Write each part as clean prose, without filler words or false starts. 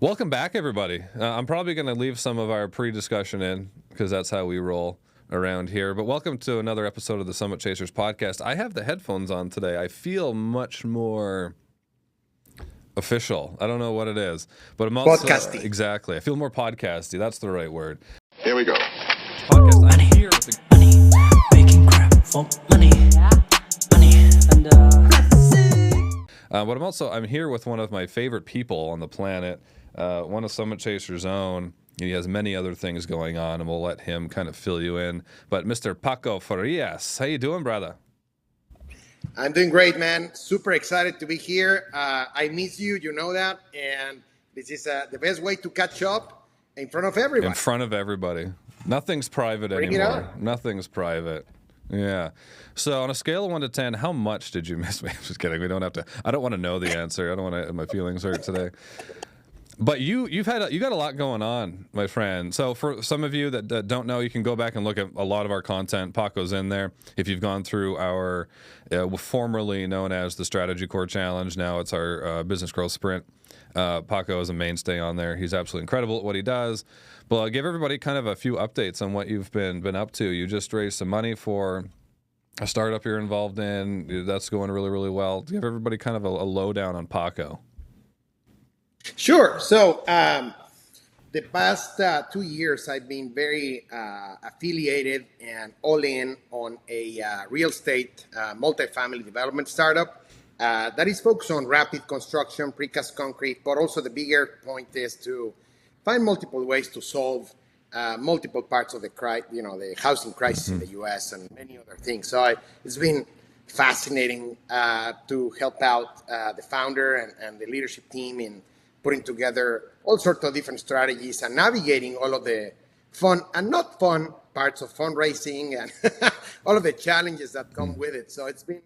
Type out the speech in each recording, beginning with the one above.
Welcome back, everybody. I'm probably going to leave some of our pre-discussion in because that's how we roll around here. But welcome to another episode of the Summit Chasers podcast. I have the headphones on today. I feel much more official. I don't know what it is, but I'm also Podcasty. Exactly. I feel more podcasty. That's the right word. Here we go. Podcast. I'm here with the Money, making crap for money, money, and but I'm here with one of my favorite people on the planet, one of Summit Chasers' own. He has many other things going on, and we'll let him kind of fill you in. But Mr. Paco Farías, how you doing, brother? I'm doing great, man. Super excited to be here. I miss you, you know that, and this is the best way to catch up in front of everyone. In front of everybody. Nothing's private Bring it anymore. on. Nothing's private. Yeah. So on a scale of 1 to 10, how much did you miss me? I'm just kidding. We don't have to. I don't want to know the answer. I don't want to have my feelings hurt today. But you got a lot going on, my friend. So for some of you that don't know, you can go back and look at a lot of our content. Paco's in there. If you've gone through our formerly known as the Strategy Core Challenge, now it's our Business Growth Sprint. Paco is a mainstay on there. He's absolutely incredible at what he does. But I'll give everybody kind of a few updates on what you've been up to. You just raised some money for a startup you're involved in. That's going really, really well. Give everybody kind of a lowdown on Paco. Sure. So the past 2 years, I've been very affiliated and all in on a real estate multifamily development startup that is focused on rapid construction, precast concrete, but also the bigger point is to find multiple ways to solve multiple parts of the housing crisis in the U.S. and many other things. So it's been fascinating to help out the founder and the leadership team in putting together all sorts of different strategies and navigating all of the fun and not fun parts of fundraising and all of the challenges that come with it. So it's been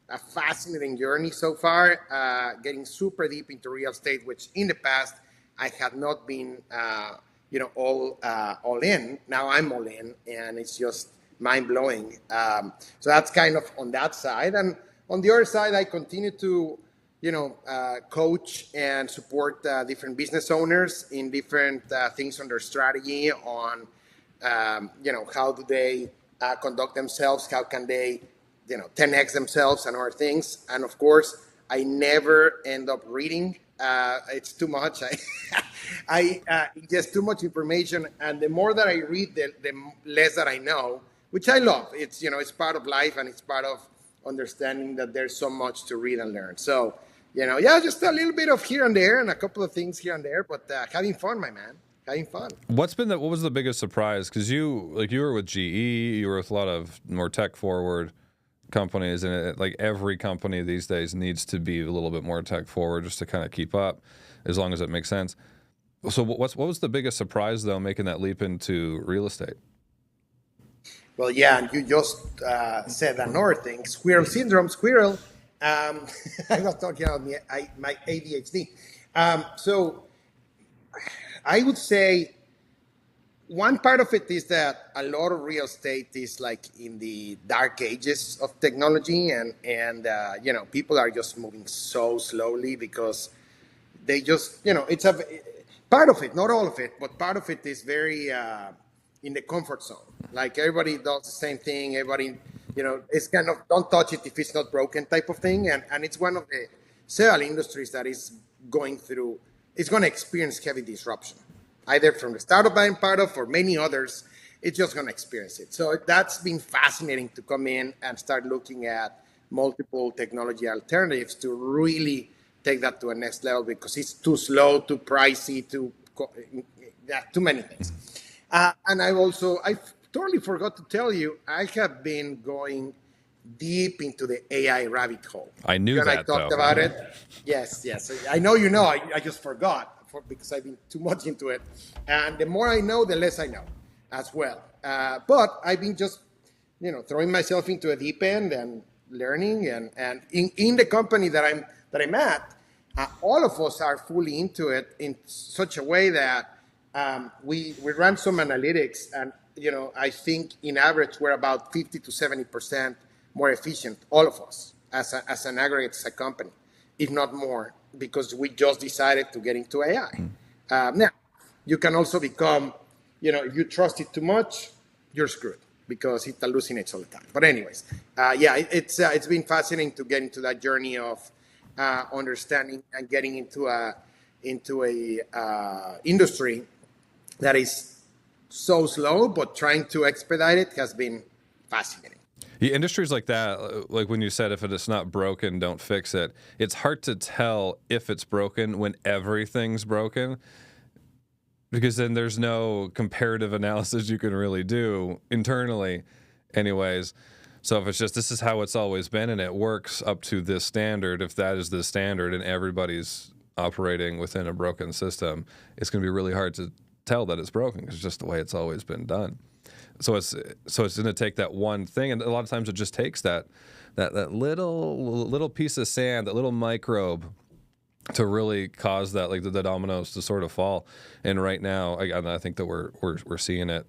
a fascinating journey so far, getting super deep into real estate, which in the past I had not been, all in. Now I'm all in, and it's just mind blowing. So that's kind of on that side, and on the other side, I continue to, coach and support different business owners in different things on their strategy on, how do they conduct themselves? How can they 10x themselves and other things. And of course, I never end up reading. It's too much. I ingest too much information. And the more that I read, the less that I know, which I love. It's, it's part of life and it's part of understanding that there's so much to read and learn. So, just a little bit of here and there and a couple of things here and there, but having fun, my man. Having fun. What was the biggest surprise? Because you were with GE, you were with a lot of more tech forward companies, and every company these days needs to be a little bit more tech forward just to kind of keep up, as long as it makes sense. So what was the biggest surprise though, making that leap into real estate? Well, yeah, and you just said another thing, squirrel syndrome, squirrel. I was talking about my ADHD. So I would say one part of it is that a lot of real estate is like in the dark ages of technology, and people are just moving so slowly because they just, it's a part of it, not all of it, but part of it is very in the comfort zone. Like everybody does the same thing. Everybody, it's kind of don't touch it if it's not broken type of thing. And it's one of the several industries that is going to experience heavy disruption, either from the startup I'm part of or many others. It's just going to experience it. So that's been fascinating to come in and start looking at multiple technology alternatives to really take that to a next level, because it's too slow, too pricey, too many things. And I totally forgot to tell you, I have been going deep into the AI rabbit hole. I knew that, I talked about it. Yes. I know you know. I just forgot because I've been too much into it. And the more I know, the less I know as well. But I've been just, throwing myself into a deep end and learning. And in the company that I'm at, all of us are fully into it in such a way that we run some analytics, and I think in average we're about 50 to 70% more efficient, all of us, as an aggregate, as a company, if not more, because we just decided to get into AI. Now, you can also become, if you trust it too much, you're screwed because it hallucinates all the time. But anyways, it's been fascinating to get into that journey of understanding and getting into a industry that is so slow, but trying to expedite it has been fascinating. The industries like that, like when you said, if it's not broken, don't fix it. It's hard to tell if it's broken when everything's broken, because then there's no comparative analysis you can really do internally anyways. So if it's just, this is how it's always been and it works up to this standard, if that is the standard and everybody's operating within a broken system, it's going to be really hard to tell that it's broken because it's just the way it's always been done. So it's going to take that one thing, and a lot of times it just takes that little piece of sand, that little microbe, to really cause that, like the dominoes to sort of fall. And right now, I think that we're seeing it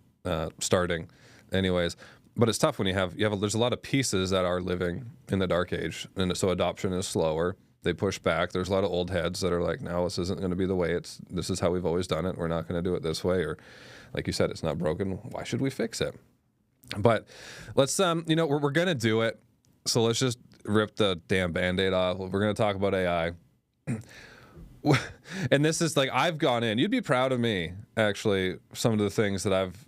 starting, anyways. But it's tough when you have there's a lot of pieces that are living in the dark age, and so adoption is slower. They push back. There's a lot of old heads that are like, no, this isn't going to be the way this is how we've always done it. We're not going to do it this way. Or like you said, it's not broken. Why should we fix it? But let's, we're going to do it. So let's just rip the damn Band-Aid off. We're going to talk about AI. And this is like, I've gone in. You'd be proud of me, actually, some of the things that I've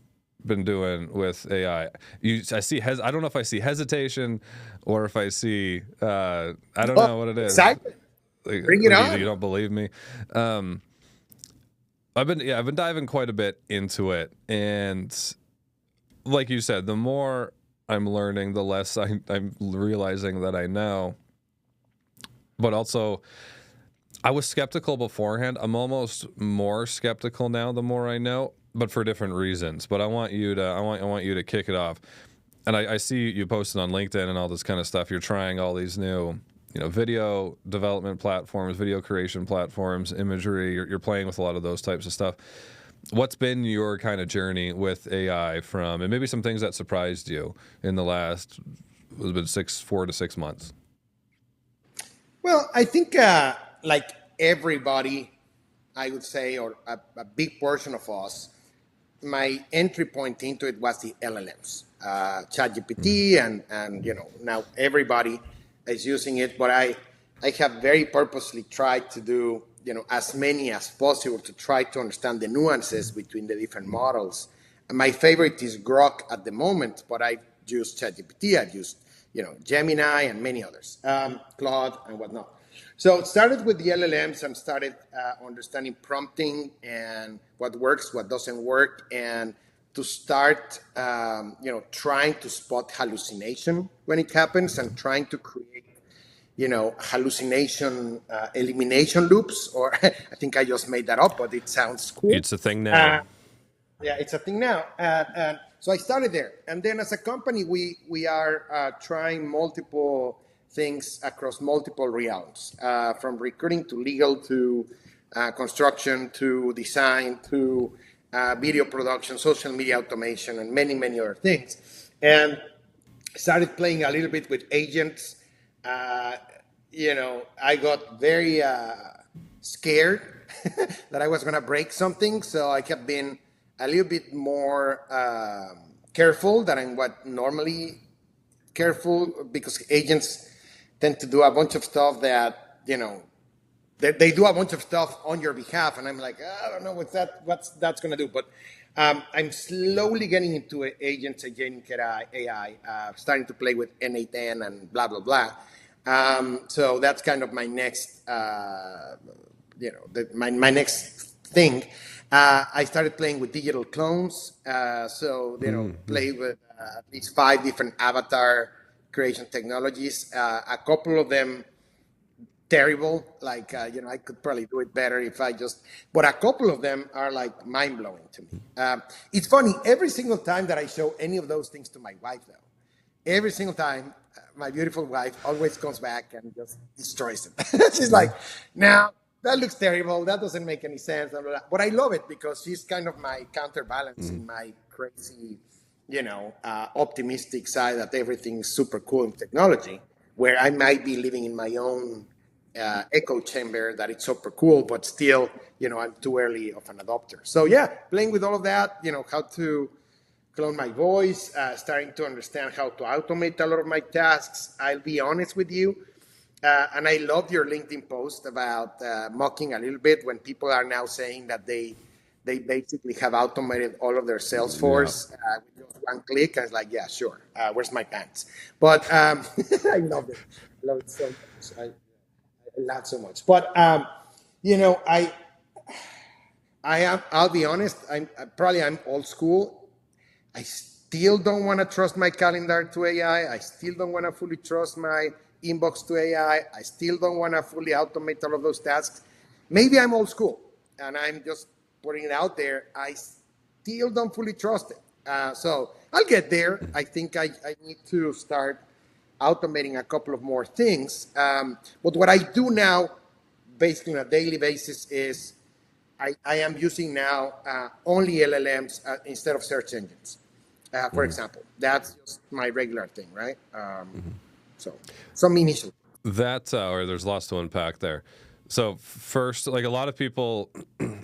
been doing with AI. I don't know if I see hesitation or if I see, I don't know what it is. Excitement. Bring it on. You don't believe me. I've been diving quite a bit into it, and like you said, the more I'm learning, the less I'm realizing that I know. But also, I was skeptical beforehand. I'm almost more skeptical now the more I know, but for different reasons. But I want you to kick it off. And I see you posted on LinkedIn and all this kind of stuff. You're trying all these new, video development platforms, video creation platforms, imagery. You're playing with a lot of those types of stuff. What's been your kind of journey with AI and maybe some things that surprised you in the last, 4 to 6 months? Well, I think like everybody, I would say, or a big portion of us, my entry point into it was the LLMs, ChatGPT, and now everybody is using it. But I have very purposely tried to do as many as possible to try to understand the nuances between the different models. And my favorite is Grok at the moment, but I've used ChatGPT, I've used Gemini and many others, Claude and whatnot. So it started with the LLMs and started understanding prompting and what works, what doesn't work, and to start, trying to spot hallucination when it happens and trying to create, hallucination elimination loops. Or I think I just made that up, but it sounds cool. It's a thing now. Yeah, it's a thing now. And so I started there. And then as a company, we are trying multiple things across multiple realms, from recruiting to legal to construction to design to video production, social media automation, and many, many other things. And started playing a little bit with agents. I got very scared that I was going to break something. So I kept being a little bit more careful than I'm what normally careful, because agents tend to do a bunch of stuff that, they do a bunch of stuff on your behalf. And I'm like, I don't know what that's going to do. But I'm slowly getting into agents, agentic AI, starting to play with N8N and blah, blah, blah. So that's kind of my next, my next thing. I started playing with digital clones. Play with at least 5 different avatar creation technologies. A couple of them terrible, like, I could probably do it better but a couple of them are like mind-blowing to me. It's funny, every single time that I show any of those things to my wife, though, every single time, my beautiful wife always comes back and just destroys it. She's like, now that looks terrible. That doesn't make any sense. Blah, blah, blah. But I love it because she's kind of my counterbalance in my crazy, optimistic side that everything's super cool in technology, where I might be living in my own, echo chamber that it's super cool, but still, I'm too early of an adopter. So yeah, playing with all of that, how to clone my voice, starting to understand how to automate a lot of my tasks. I'll be honest with you. And I loved your LinkedIn post about mocking a little bit when people are now saying that they basically have automated all of their Salesforce with just one click. And it's like, yeah, sure. Where's my pants? But I love it. I love it so much. I laugh so much. But I am. I'll be honest. I'm old school. I still don't want to trust my calendar to AI. I still don't want to fully trust my inbox to AI. I still don't want to fully automate all of those tasks. Maybe I'm old school and I'm just putting it out there. I still don't fully trust it. So I'll get there. I think I need to start automating a couple of more things. But what I do now, basically on a daily basis, is I am using now only LLMs instead of search engines, for example. That's just my regular thing, right? So some initial. That, or there's lots to unpack there. So first, like a lot of people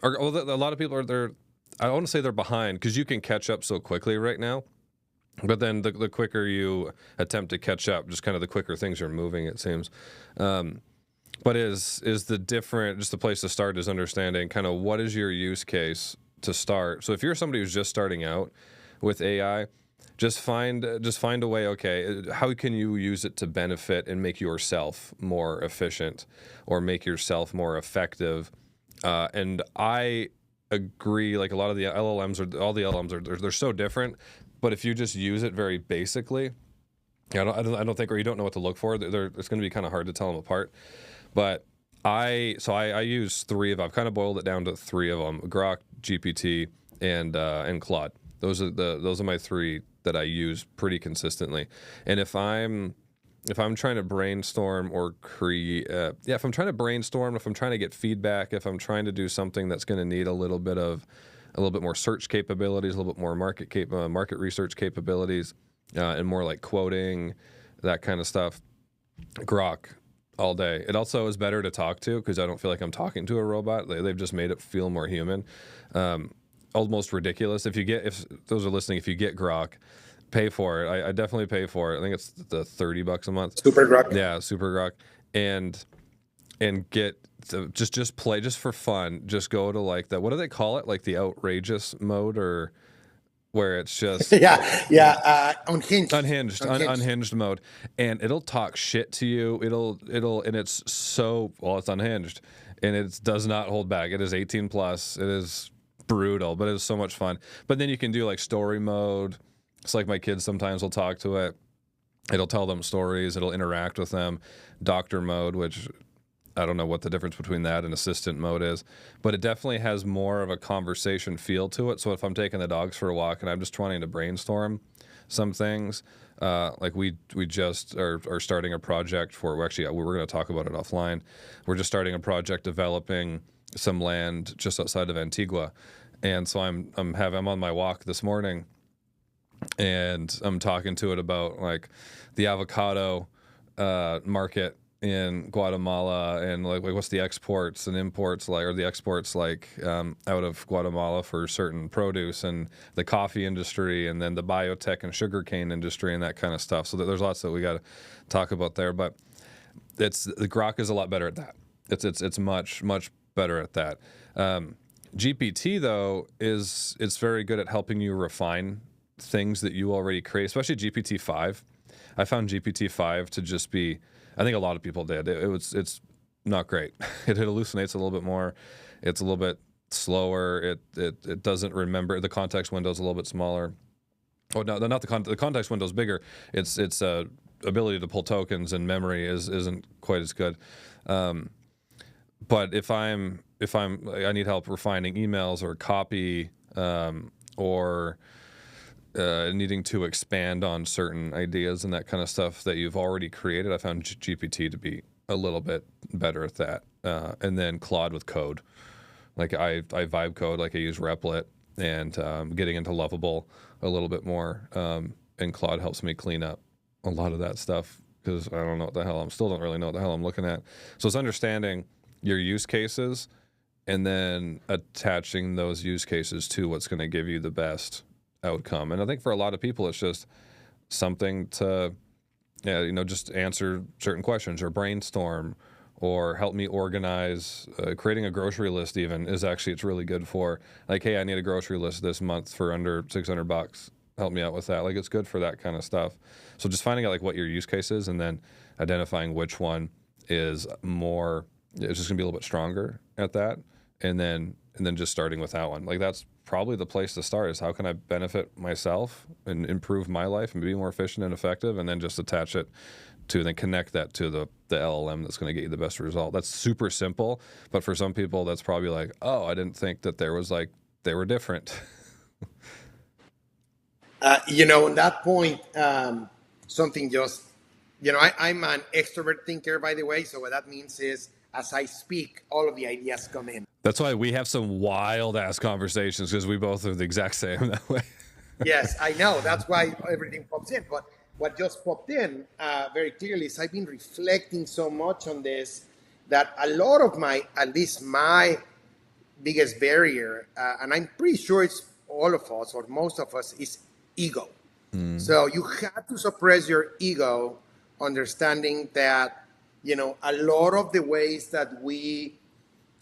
are, a lot of people are there. I want to say they're behind because you can catch up so quickly right now. But then the quicker you attempt to catch up, just kind of the quicker things are moving, it seems. But is the different, just the place to start is understanding kind of what is your use case to start. So if you're somebody who's just starting out with AI, just find a way, okay, how can you use it to benefit and make yourself more efficient or make yourself more effective? And I agree, like a lot of the LLMs they're so different, but if you just use it very basically, I don't think, or you don't know what to look for, it's going to be kind of hard to tell them apart. But I use three of them. I've kind of boiled it down to three of them: Grok, GPT, and Claude. Those are my three that I use pretty consistently. And if I'm trying to brainstorm or create, if I'm trying to brainstorm, if I'm trying to get feedback, if I'm trying to do something that's going to need a little bit more search capabilities, a little bit more market research capabilities, and more like quoting, that kind of stuff, Grok all day. It also is better to talk to because I don't feel like I'm talking to a robot. They've just made it feel more human. Almost ridiculous. If those are listening, if you get Grok, pay for it. I definitely pay for it. I think it's the $30 a month. Super Grok. Yeah, Super Grok. And get just play just for fun. Just go to like what do they call it? Like the outrageous mode, or where it's just unhinged mode, and it'll talk shit to you. It'll and it's it's unhinged, and it does not hold back. It is 18 plus. It is brutal, but it is so much fun. But then you can do like story mode. It's like my kids sometimes will talk to it. It'll tell them stories. It'll interact with them. Doctor mode, which I don't know what the difference between that and assistant mode is, but it definitely has more of a conversation feel to it. So if I'm taking the dogs for a walk and I'm just trying to brainstorm some things, like we just are starting a project we're going to talk about it offline. We're just starting a project developing some land just outside of Antigua. And so I'm on my walk this morning and I'm talking to it about like the avocado market in Guatemala and like what's the exports and imports like, or the exports like out of Guatemala for certain produce, and the coffee industry, and then the biotech and sugarcane industry and that kind of stuff. So there's lots that we got to talk about there, but the Grok is a lot better at that. It's much better at that. GPT though it's very good at helping you refine things that you already create, especially GPT-5. I found GPT-5 to just be, I think a lot of people did. It's not great. It hallucinates a little bit more. It's a little bit slower. It doesn't remember. The context window is a little bit smaller. Oh no, not the context window is bigger. Its ability to pull tokens and memory isn't quite as good. But if I need help refining emails or copy, or needing to expand on certain ideas and that kind of stuff that you've already created, I found GPT to be a little bit better at that. And then Claude with code. Like I vibe code, like I use Replit, and getting into Lovable a little bit more. And Claude helps me clean up a lot of that stuff because I don't know what the hell still don't really know what the hell I'm looking at. So it's understanding your use cases and then attaching those use cases to what's going to give you the best outcome. And I think for a lot of people, it's just something to, just answer certain questions or brainstorm or help me organize. Creating a grocery list even it's really good for, like, hey, I need a grocery list this month for under $600. Help me out with that. Like, it's good for that kind of stuff. So just finding out like what your use case is and then identifying which one is more, it's just gonna be a little bit stronger at that. And then just starting with that one. Like, that's probably the place to start, is how can I benefit myself and improve my life and be more efficient and effective, and then just attach it to, then connect that to the LLM that's going to get you the best result. That's super simple, but for some people that's probably like, oh, I didn't think that they were different. On that point, something just, I'm an extrovert thinker, by the way. So what that means is, as I speak, all of the ideas come in. That's why we have some wild ass conversations, because we both are the exact same that way. Yes, I know. That's why everything pops in. But what just popped in very clearly is I've been reflecting so much on this that a lot of at least my biggest barrier, and I'm pretty sure it's all of us or most of us, is ego. So you have to suppress your ego, understanding that, a lot of the ways that we,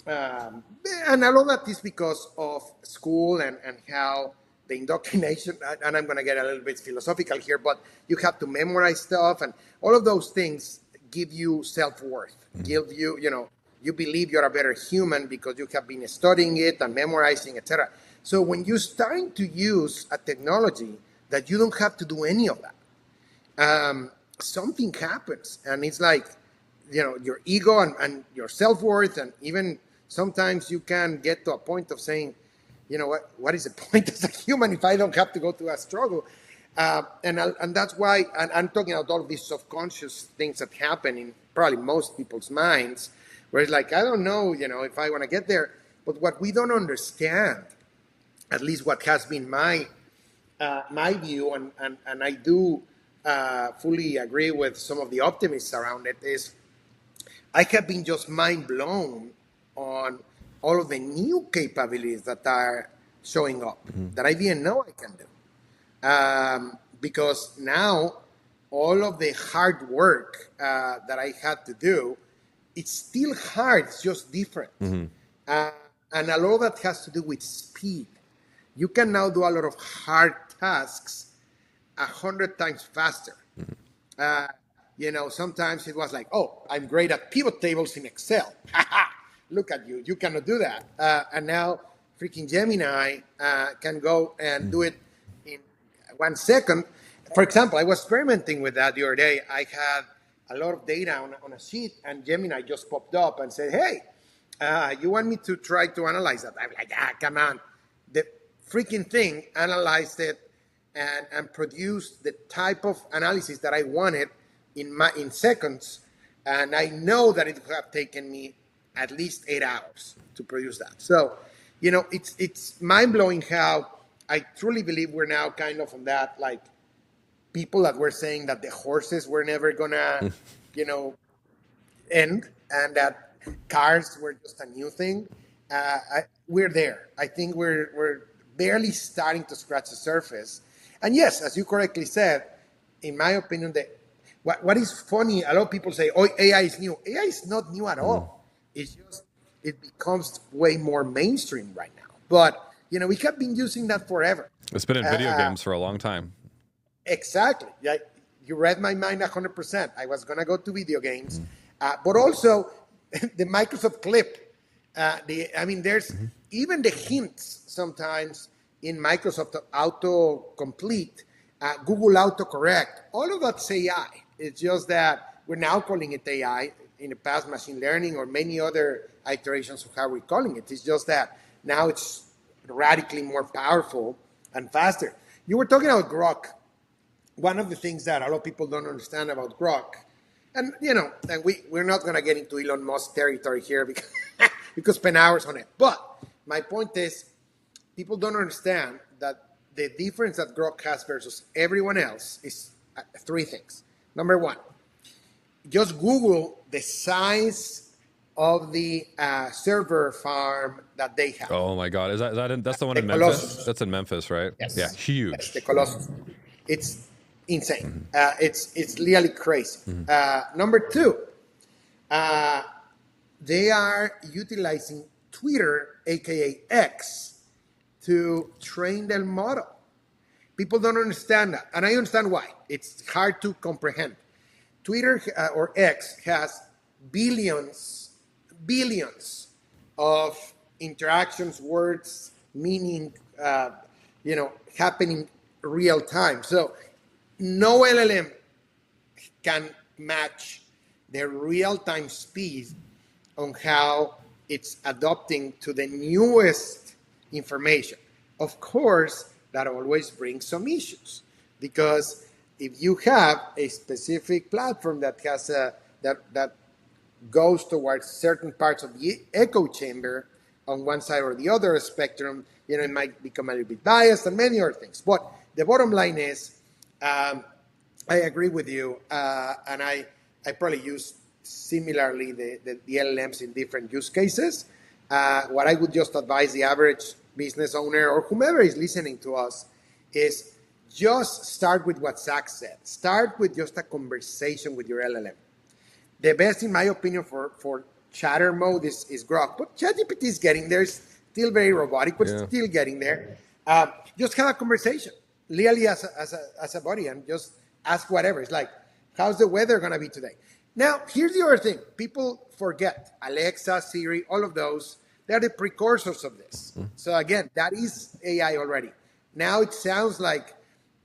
and a lot of that is because of school and how the indoctrination, and I'm going to get a little bit philosophical here, but you have to memorize stuff, and all of those things give you self-worth, give you, you believe you're a better human because you have been studying it and memorizing, etc. So when you're starting to use a technology that you don't have to do any of that, something happens, and it's like, your ego and your self-worth, and even sometimes you can get to a point of saying, what is the point as a human if I don't have to go through a struggle? And that's why, and I'm talking about all of these subconscious things that happen in probably most people's minds, where it's like, I don't know, if I want to get there. But what we don't understand, at least what has been my view, and I do fully agree with some of the optimists around it, is I have been just mind blown on all of the new capabilities that are showing up that I didn't know I can do. Because now all of the hard work that I had to do, it's still hard, it's just different. And a lot of that has to do with speed. You can now do a lot of hard tasks 100 times faster. Sometimes it was like, oh, I'm great at pivot tables in Excel. Look at you. You cannot do that. And now freaking Gemini can go and do it in 1 second. For example, I was experimenting with that the other day. I had a lot of data on a sheet, and Gemini just popped up and said, hey, you want me to try to analyze that? I'm like, come on. The freaking thing analyzed it and produced the type of analysis that I wanted in seconds, and I know that it would have taken me at least 8 hours to produce that. So, it's mind-blowing how I truly believe we're now kind of on that, like, people that were saying that the horses were never gonna, end, and that cars were just a new thing. We're there. I think we're barely starting to scratch the surface. And yes, as you correctly said, in my opinion, what is funny, a lot of people say, oh, AI is new. AI is not new at all. It's just, it becomes way more mainstream right now. But, we have been using that forever. It's been in video games for a long time. Exactly. Yeah, you read my mind 100%. I was going to go to video games. But also, the Microsoft Clip. There's even the hints sometimes in Microsoft Autocomplete, Google Autocorrect. All of that's AI. It's just that we're now calling it AI. In the past, machine learning or many other iterations of how we're calling it. It's just that now it's radically more powerful and faster. You were talking about Grok. One of the things that a lot of people don't understand about Grok, and we're not going to get into Elon Musk territory here because we could spend hours on it. But my point is, people don't understand that the difference that Grok has versus everyone else is 3 things. Number 1, just Google the size of the server farm that they have. Oh my God, is that that's the one The in Memphis? Colossus. That's in Memphis, right? Yes. Yeah, Yes, huge. the Colossus. It's insane. It's really crazy. Number two, they are utilizing Twitter, aka X, to train their model. People don't understand that, and I understand why. It's hard to comprehend. Twitter or X has billions of interactions, words, meaning, happening real time. So no LLM can match the real time speed on how it's adopting to the newest information. Of course, that always brings some issues, because if you have a specific platform that has that goes towards certain parts of the echo chamber on one side or the other spectrum, it might become a little bit biased and many other things. But the bottom line is, I agree with you, and I probably use similarly the LLMs in different use cases. What I would just advise the average business owner or whomever is listening to us is just start with what Zach said. Start with just a conversation with your LLM. The best, in my opinion, for chatter mode is Grok. But ChatGPT is getting there. It's still very robotic, but still getting there. Just have a conversation, really as a buddy, and just ask whatever. It's like, how's the weather going to be today? Now, here's the other thing. People forget Alexa, Siri, all of those. They're the precursors of this. So again, that is AI already. Now it sounds like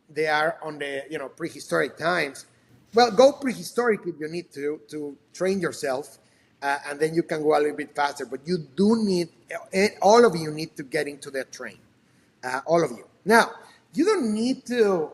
they are on the prehistoric times. Well, go prehistoric if you need to train yourself, and then you can go a little bit faster. But you do need, all of you need to get into that train, all of you. Now, you don't need to,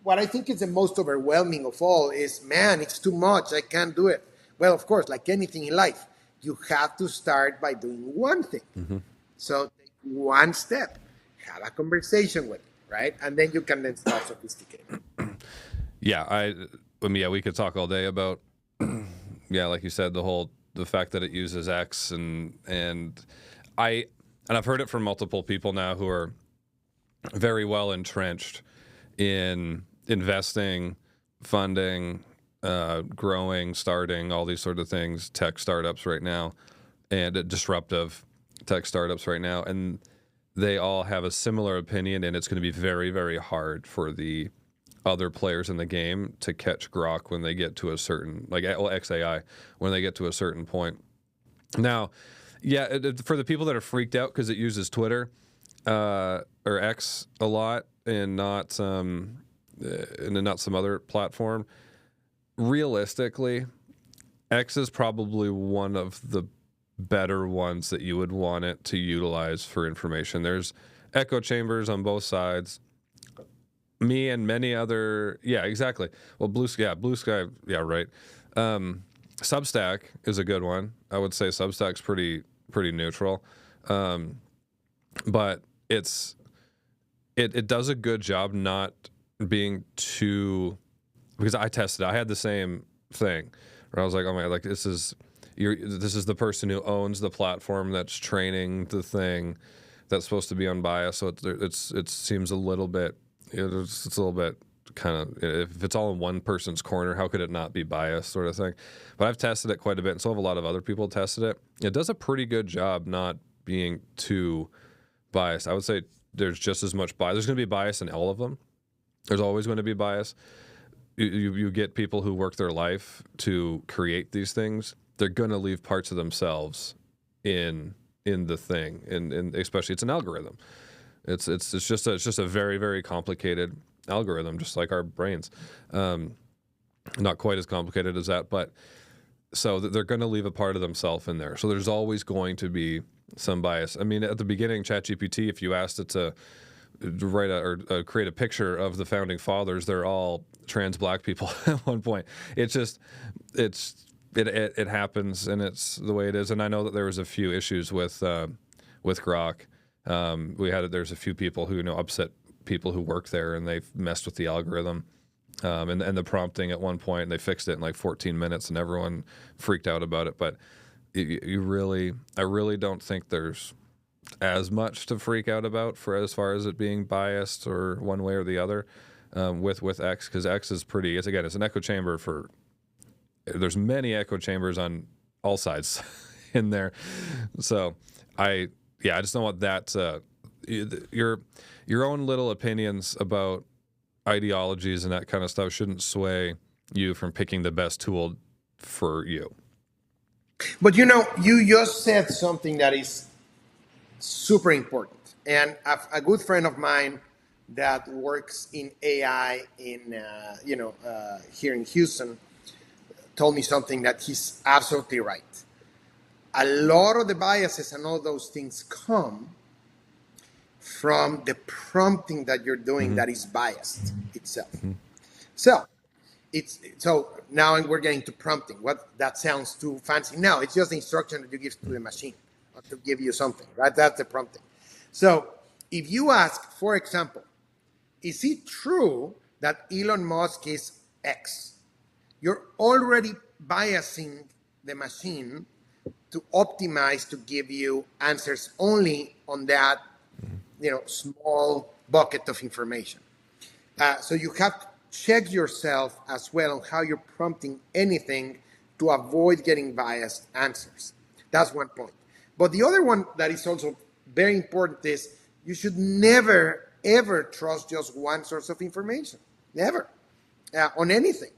what I think is the most overwhelming of all is, man, it's too much. I can't do it. Well, of course, like anything in life, you have to start by doing one thing. So take one step, have a conversation with it, right? And then you can then start sophisticating. Yeah, we could talk all day about, like you said, the fact that it uses X, and I've heard it from multiple people now who are very well entrenched in investing, funding, growing, starting, all these sort of things, tech startups right now, and disruptive tech startups right now, and they all have a similar opinion, and it's going to be very, very hard for the other players in the game to catch Grok when they get to a certain, XAI, when they get to a certain point. Now, for the people that are freaked out because it uses Twitter or X a lot and not some other platform, realistically, X is probably one of the better ones that you would want it to utilize for information. There's echo chambers on both sides. Me and many other, exactly. Well, Blue Sky, right. Substack is a good one. I would say Substack's pretty neutral, but it does a good job not being too, because I tested it. I had the same thing where I was like, oh my, this is the person who owns the platform that's training the thing that's supposed to be unbiased. So it seems a little bit. It's a little bit kind of, if it's all in one person's corner, how could it not be biased, sort of thing. But I've tested it quite a bit, and so have a lot of other people tested it. It does a pretty good job not being too biased. I would say there's just as much bias. There's going to be bias in all of them. There's always going to be bias. You get people who work their life to create these things. They're going to leave parts of themselves in the thing, and especially it's an algorithm. It's just a very, very complicated algorithm, just like our brains. Not quite as complicated as that, but so they're going to leave a part of themselves in there. So there's always going to be some bias. I mean, at the beginning, ChatGPT, if you asked it to write or create a picture of the founding fathers, they're all trans black people at one point. It happens, and it's the way it is. And I know that there was a few issues with Grok. There's a few people who upset people who work there, and they've messed with the algorithm. and the prompting at one point, they fixed it in like 14 minutes, and everyone freaked out about it. But I really don't think there's as much to freak out about for as far as it being biased or one way or the other with X, because X is pretty. It's an echo chamber for. There's many echo chambers on all sides in there, so I just don't want that. Your own little opinions about ideologies and that kind of stuff shouldn't sway you from picking the best tool for you. But you just said something that is super important. And a good friend of mine that works in AI here in Houston told me something that he's absolutely right. A lot of the biases and all those things come from the prompting that you're doing that is biased itself. So now we're getting to prompting. What that sounds too fancy. No, it's just the instruction that you give to the machine to give you something, right? That's the prompting. So if you ask, for example, is it true that Elon Musk is X? You're already biasing the machine to optimize to give you answers only on that, small bucket of information. So you have to check yourself as well on how you're prompting anything to avoid getting biased answers. That's one point. But the other one that is also very important is you should never, ever trust just one source of information. Never. On anything.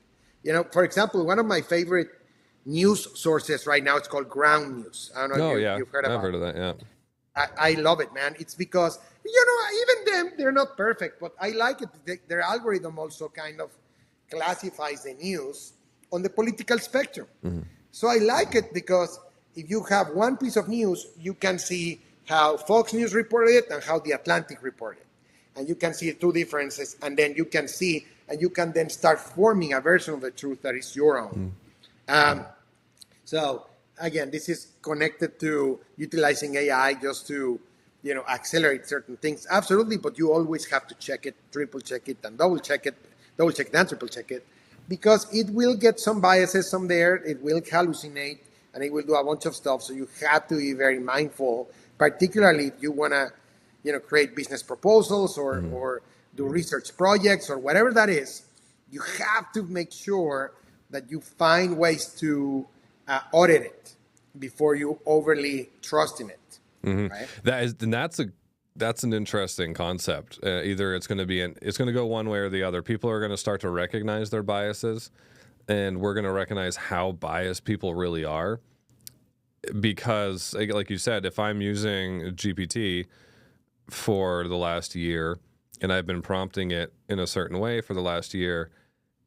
For example, one of my favorite news sources right now, it's called Ground News. I don't know if you've heard about it. I've heard of that, yeah. I love it, man. It's because, even them, they're not perfect, but I like it. Their algorithm also kind of classifies the news on the political spectrum. Mm-hmm. So I like it because if you have one piece of news, you can see how Fox News reported it and how The Atlantic reported it. And you can see two differences, and then you can then start forming a version of the truth that is your own. Mm-hmm. So again, this is connected to utilizing AI just to, accelerate certain things. Absolutely, but you always have to check it, triple check it, and double check it and triple check it, because it will get some biases from there. It will hallucinate, and it will do a bunch of stuff. So you have to be very mindful, particularly if you want to, create business proposals or do research projects or whatever that is. You have to make sure that you find ways to audit it before you overly trust in it. Mm-hmm. Right? That's an interesting concept. Either it's going to go one way or the other. People are going to start to recognize their biases, and we're going to recognize how biased people really are. Because, like you said, if I'm using GPT for the last year and I've been prompting it in a certain way for the last year,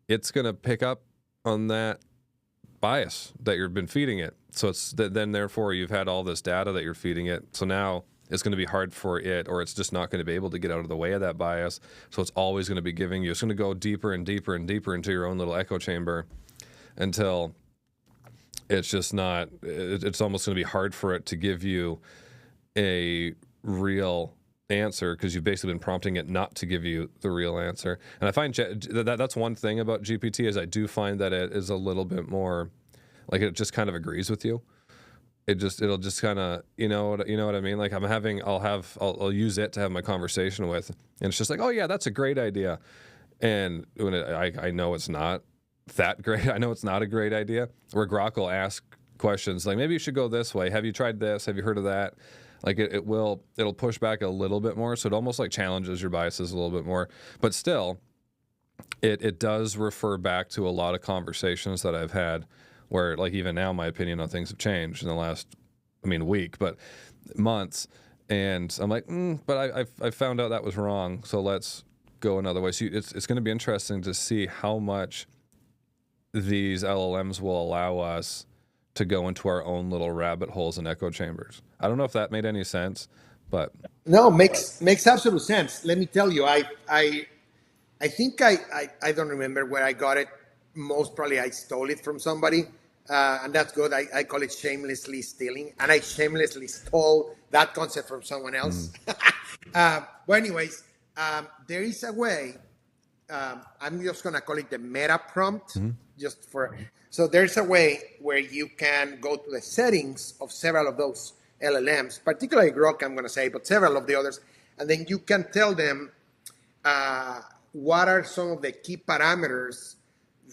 it's going to pick up on that bias that you've been feeding it. So it's then therefore you've had all this data that you're feeding it. So now it's going to be hard for it, or it's just not going to be able to get out of the way of that bias. So it's always going to be giving you, it's going to go deeper and deeper and deeper into your own little echo chamber until it's just not, it's almost going to be hard for it to give you a real answer, because you've basically been prompting it not to give you the real answer. And I find that's one thing about GPT is I do find that it is a little bit more like it just kind of agrees with you. It'll just kind of, you know what I mean? Like I'll use it to have my conversation with, and it's just like, oh yeah, that's a great idea. And when I know it's not that great, I know it's not a great idea. Where Grok will ask questions like, maybe you should go this way. Have you tried this? Have you heard of that? Like it'll push back a little bit more. So it almost like challenges your biases a little bit more, but still it does refer back to a lot of conversations that I've had where, like, even now my opinion on things have changed in the last, week, but months. And I'm like, but I found out that was wrong. So let's go another way. So it's going to be interesting to see how much these LLMs will allow us to go into our own little rabbit holes and echo chambers. I don't know if that made any sense, but no, makes absolute sense. Let me tell you, I think I don't remember where I got it. Most probably I stole it from somebody, and that's good. I call it shamelessly stealing, and I shamelessly stole that concept from someone else. But anyways, there is a way I'm just going to call it the meta prompt, just for. So there's a way where you can go to the settings of several of those LLMs, particularly Grok, I'm going to say, but several of the others, and then you can tell them what are some of the key parameters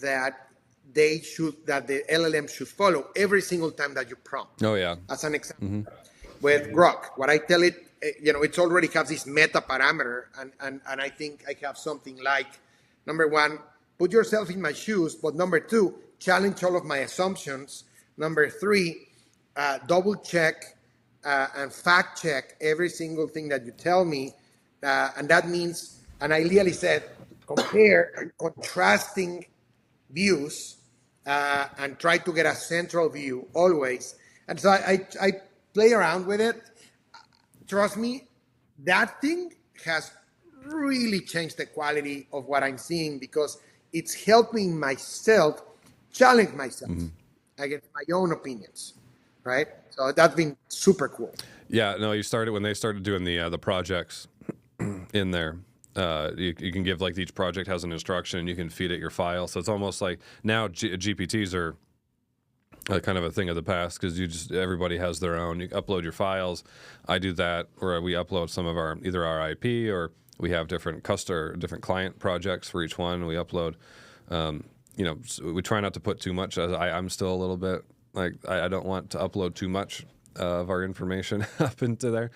that the LLM should follow every single time that you prompt. Oh yeah. As an example, with Grok, what I tell it, it's already has this meta parameter, and I think I have something like, number one, put yourself in my shoes, but number two, challenge all of my assumptions. Number three, double check and fact check every single thing that you tell me, and that means, and I literally said, compare contrasting views and try to get a central view always. And so I play around with it. Trust me, that thing has really changed the quality of what I'm seeing, because it's helping myself challenge myself against my own opinions, right? So that's been super cool. Yeah, no, when they started doing the projects in there. You can give, like, each project has an instruction and you can feed it your file. So it's almost like now GPTs are kind of a thing of the past, because everybody has their own. You upload your files. I do that, or we upload some of either our IP, or we have different client projects for each one. We upload. So we try not to put too much. I'm still a little bit like, I don't want to upload too much of our information up into there,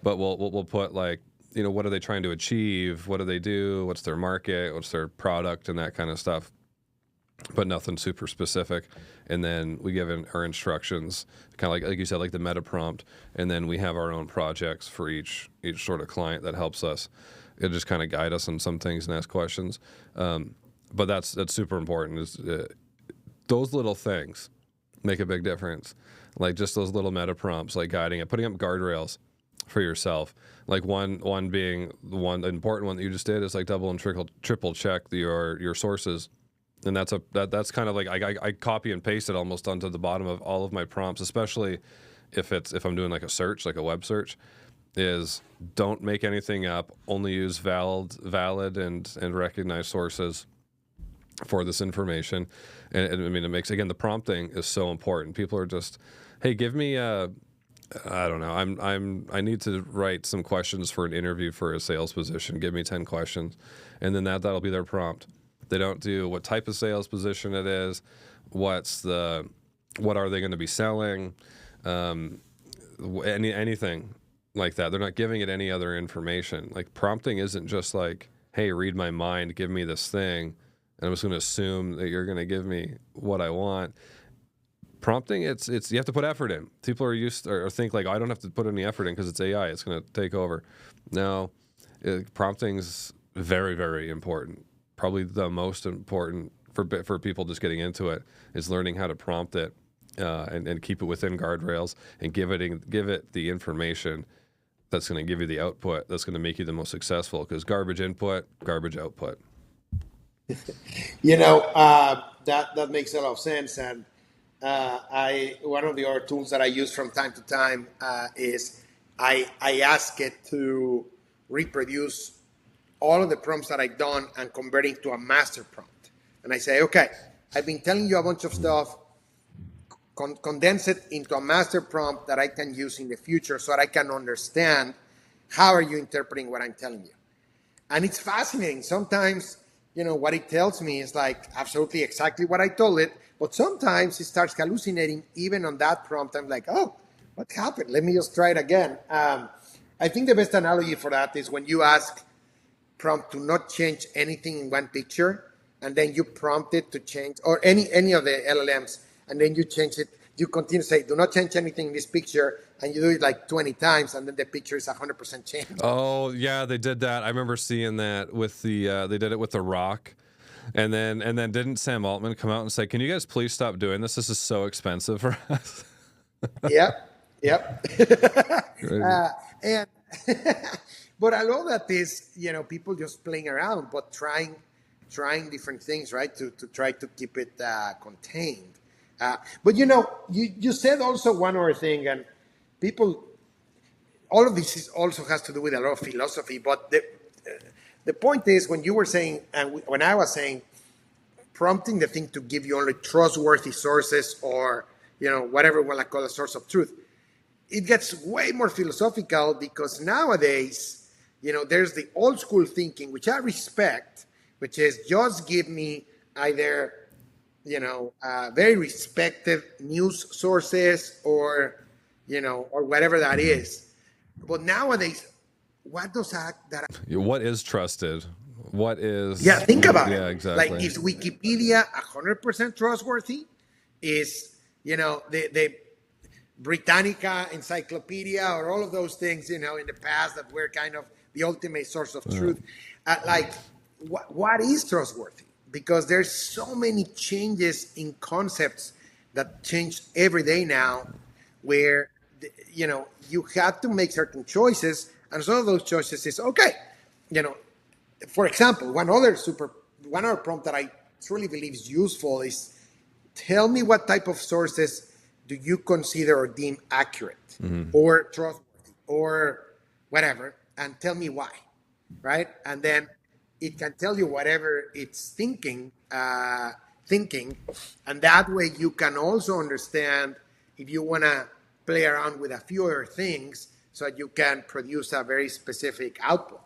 but we'll put, like, what are they trying to achieve? What do they do? What's their market? What's their product? And that kind of stuff. But nothing super specific. And then we give our instructions, kind of like you said, like the meta prompt. And then we have our own projects for each sort of client that helps us. It just kind of guide us on some things and ask questions. But that's super important. Those little things make a big difference. Like just those little meta prompts, like guiding it, putting up guardrails for yourself. Like one being the important one that you just did is like double and triple check your sources. And that's kind of like I copy and paste it almost onto the bottom of all of my prompts, especially if I'm doing like a search, like a web search, is don't make anything up, only use valid and recognized sources for this information. And I mean, it makes, again, the prompting is so important. People are just, hey, give me I don't know. I need to write some questions for an interview for a sales position. Give me 10 questions. And then that'll be their prompt. They don't do what type of sales position it is, what are they going to be selling, anything like that. They're not giving it any other information. Like, prompting isn't just like, hey, read my mind, give me this thing, and I'm just going to assume that you're going to give me what I want. Prompting, it's you have to put effort in. People are or think like, oh, I don't have to put any effort in because it's AI. It's going to take over. No, prompting's very, very important. Probably the most important for people just getting into it is learning how to prompt it and keep it within guardrails and give it the information that's going to give you the output that's going to make you the most successful. Because garbage input, garbage output. That makes a lot of sense. And one of the other tools that I use from time to time is I ask it to reproduce all of the prompts that I've done and convert it to a master prompt. And I say, okay, I've been telling you a bunch of stuff, condense it into a master prompt that I can use in the future so that I can understand how are you interpreting what I'm telling you. And it's fascinating. Sometimes, what it tells me is like absolutely exactly what I told it, but sometimes it starts hallucinating even on that prompt. I'm like, oh, what happened? Let me just try it again. I think the best analogy for that is when you ask prompt to not change anything in one picture, and then you prompt it to change, or any of the LLMs, and then you change it. You continue to say, do not change anything in this picture, and you do it like 20 times, and then the picture is 100% changed. Oh, yeah, they did that. I remember seeing that with they did it with The Rock. And then didn't Sam Altman come out and say, can you guys please stop doing this? This is so expensive for us. Yep. And but I love that is, people just playing around, but trying different things, right? To try to keep it contained. But you said also one other thing, and all of this also has to do with a lot of philosophy, but the point is, when you were saying, and when I was saying, prompting the thing to give you only trustworthy sources, or whatever we want to call a source of truth, it gets way more philosophical, because nowadays, there's the old school thinking, which I respect, which is just give me either very respected news sources, or whatever that is. But nowadays, what does that? What is trusted? What is? Yeah, think about it. Yeah, exactly. Like, is Wikipedia 100% trustworthy? Is the Britannica Encyclopedia, or all of those things in the past that were kind of the ultimate source of truth? What is trustworthy? Because there's so many changes in concepts that change every day now, where you have to make certain choices, and some of those choices is okay. For example, one other prompt that I truly believe is useful is, tell me what type of sources do you consider or deem accurate, or trustworthy, or whatever, and tell me why, right? And then it can tell you whatever it's thinking, and that way you can also understand if you want to play around with a few other things, so that you can produce a very specific output.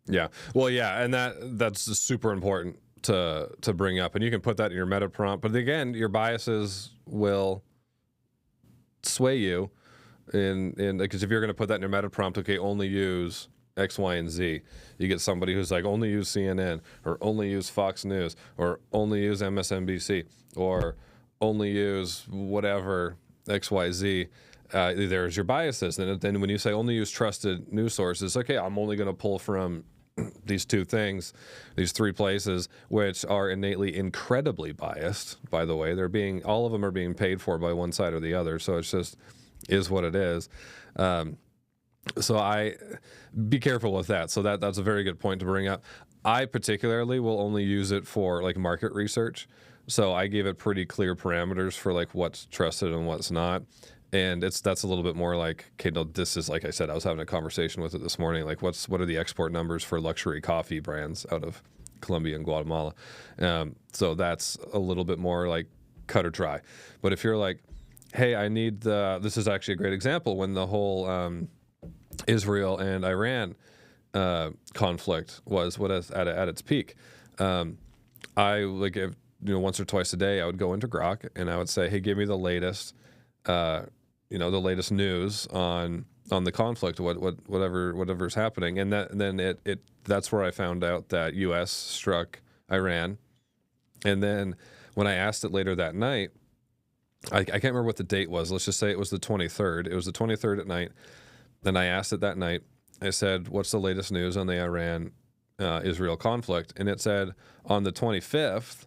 Yeah. Well, yeah, and that's super important to bring up, and you can put that in your meta prompt. But again, your biases will sway you because if you're going to put that in your meta prompt, okay, only use X, Y, and Z. You get somebody who's like, only use CNN, or only use Fox News, or only use MSNBC, or only use whatever X, Y, Z. There's your biases. And then when you say only use trusted news sources, okay, I'm only going to pull from these two things, these three places, which are innately incredibly biased, by the way. All of them are being paid for by one side or the other, so it's just is what it is. So I be careful with that. So that's a very good point to bring up. I particularly will only use it for like market research. So I gave it pretty clear parameters for like what's trusted and what's not. And that's a little bit more like, okay, no, this is, like I said, I was having a conversation with it this morning. Like, what are the export numbers for luxury coffee brands out of Colombia and Guatemala? So that's a little bit more like cut or dry. But if you're like, hey, I need this is actually a great example when the whole Israel and Iran conflict was at its peak. I like, if, once or twice a day, I would go into Grok and I would say, hey, give me the latest. The latest news on the conflict, whatever's happening, and then that's where I found out that U.S. struck Iran, and then when I asked it later that night, I can't remember what the date was. Let's just say it was the 23rd. It was the 23rd at night. Then I asked it that night. I said, "What's the latest news on the Iran Israel conflict?" And it said on the 25th,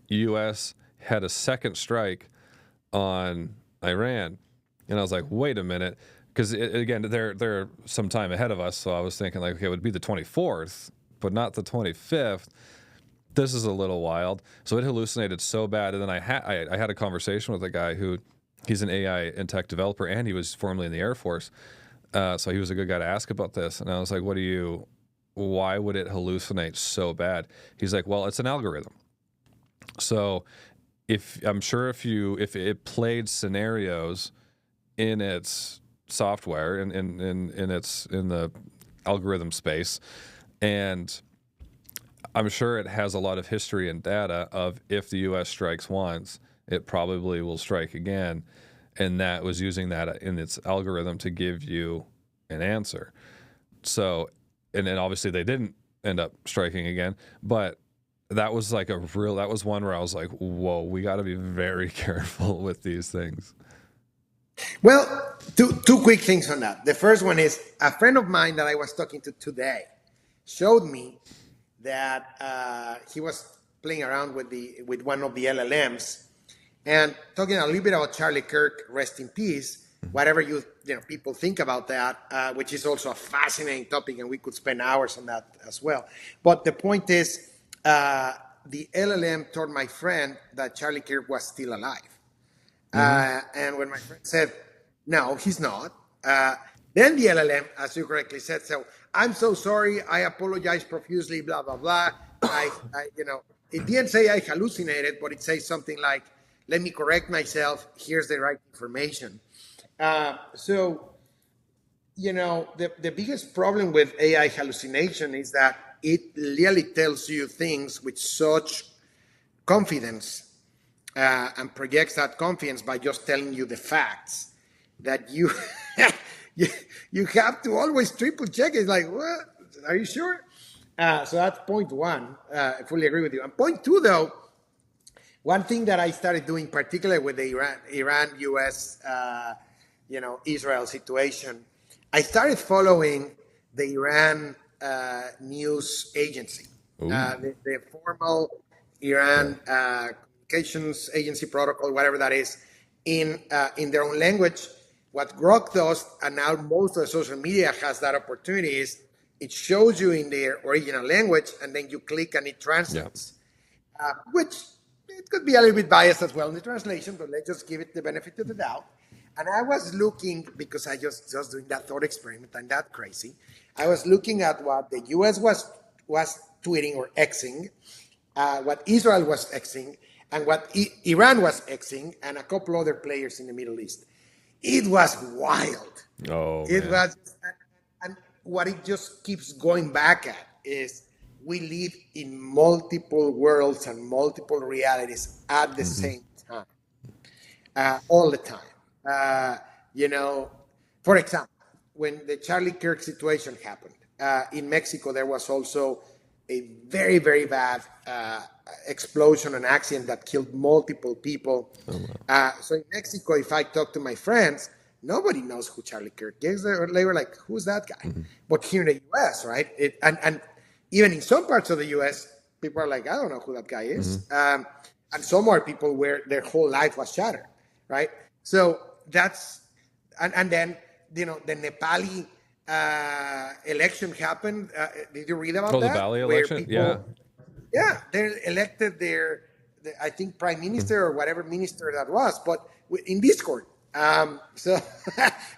U.S. had a second strike on Iran. And I was like, wait a minute, because again, they're some time ahead of us. So I was thinking like, okay, it would be the 24th, but not the 25th. This is a little wild. So it hallucinated so bad. And then I had a conversation with a guy he's an AI and tech developer, and he was formerly in the Air Force. So he was a good guy to ask about this. And I was like, why would it hallucinate so bad? He's like, well, it's an algorithm. So if it played scenarios in its software in the algorithm space, and I'm sure it has a lot of history and data of if the U.S. strikes once, it probably will strike again, and that was using that in its algorithm to give you an answer. So, and then obviously they didn't end up striking again, but that was like that was one where I was like, whoa, we got to be very careful with these things. Well, two quick things on that. The first one is a friend of mine that I was talking to today showed me that he was playing around with one of the LLMs and talking a little bit about Charlie Kirk, rest in peace, whatever people think about that, which is also a fascinating topic, and we could spend hours on that as well. But the point is, the LLM told my friend that Charlie Kirk was still alive. And when my friend said, no, he's not, Then the LLM, as you correctly said, so I'm so sorry, I apologize profusely, blah, blah, blah. It didn't say I hallucinated, but it says something like, let me correct myself, here's the right information. The biggest problem with AI hallucination is that it really tells you things with such confidence and projects that confidence by just telling you the facts that you you have to always triple check. It's like, what? Are you sure? So that's point one. I fully agree with you. And point two, though, one thing that I started doing, particularly with the Iran-U.S. Israel situation, I started following the Iran news agency, the formal Iran communications agency protocol, whatever that is, in their own language. What Grok does, and now most of the social media has that opportunity, is it shows you in their original language, and then you click and it translates, which it could be a little bit biased as well in the translation, but let's just give it the benefit of the doubt. And I was looking, because I just doing that thought experiment, I'm that crazy. I was looking at what the US was tweeting or Xing, what Israel was Xing, and what Iran was Xing, and a couple other players in the Middle East. It was wild. It was, and what it just keeps going back at is we live in multiple worlds and multiple realities at the same time, all the time. For example, when the Charlie Kirk situation happened in Mexico, there was also a very, very bad explosion and accident that killed multiple people. So in Mexico, if I talk to my friends, nobody knows who Charlie Kirk is. They were like, who's that guy? But here in the U.S., right? And even in some parts of the U.S., people are like, I don't know who that guy is. And some more people where their whole life was shattered, right? So that's, and then, the Nepali election happened. Did you read about that? The Bali election? Yeah, they elected their, I think, prime minister or whatever minister that was, but in Discord. So,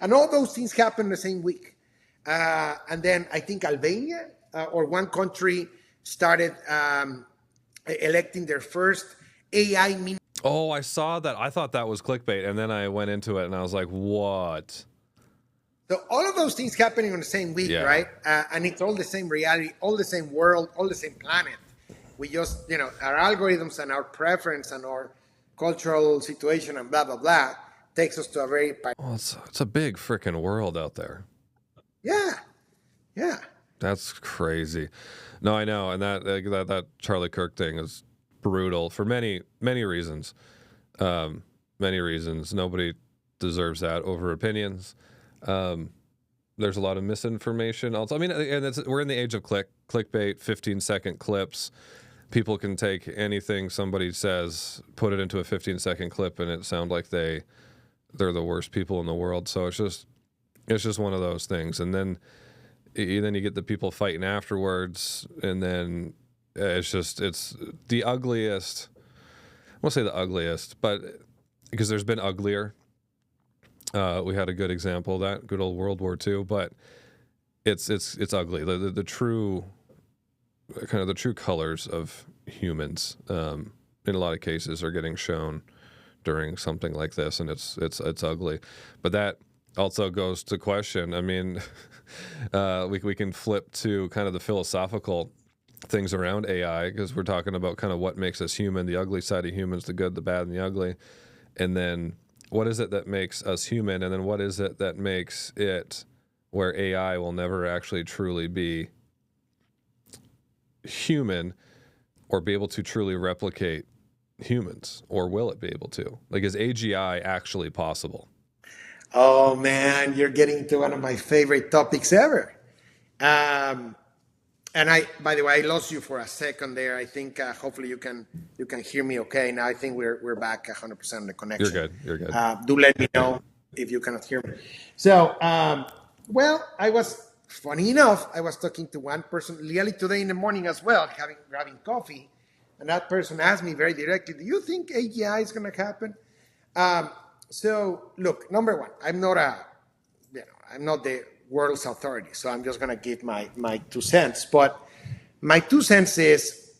and all those things happened the same week. And then I think Albania or one country started electing their first AI minister. Oh, I saw that. I thought that was clickbait, and then I went into it, and I was like, what? So all of those things happening on the same week, right? And it's all the same reality, all the same world, all the same planet. We just, our algorithms and our preference and our cultural situation and blah, blah, blah takes us to a very... Well, it's a big freaking world out there. Yeah. That's crazy. No, I know. And that Charlie Kirk thing is brutal for many, many reasons. Many reasons. Nobody deserves that over opinions. There's a lot of misinformation also. I mean, and we're in the age of clickbait, 15-second clips. People can take anything somebody says, put it into a 15-second clip, and it sounds like they're the worst people in the world. So it's just one of those things. And then you get the people fighting afterwards, and then it's the ugliest. I won't say the ugliest, but because there's been uglier. We had a good example of that, good old World War II, but it's ugly. The true kind of the true colors of humans in a lot of cases are getting shown during something like this, and it's ugly. But that also goes to question. I mean, we can flip to kind of the philosophical things around AI, because we're talking about kind of what makes us human, the ugly side of humans, the good, the bad, and the ugly, and then what is it that makes us human, and then what is it that makes it where AI will never actually truly be human or be able to truly replicate humans, or will it be able to? Like, is AGI actually possible? Oh man, you're getting to one of my favorite topics ever. And by the way, I lost you for a second there. I think hopefully you can hear me okay. Now I think we're back 100% on the connection. You're good. Do let me know if you cannot hear me. So, funny enough, I was talking to one person literally today in the morning as well, grabbing coffee, and that person asked me very directly, "Do you think AGI is going to happen?" So, look, number one, I'm not I'm not the world's authority, so I'm just going to give my 2 cents. But my 2 cents is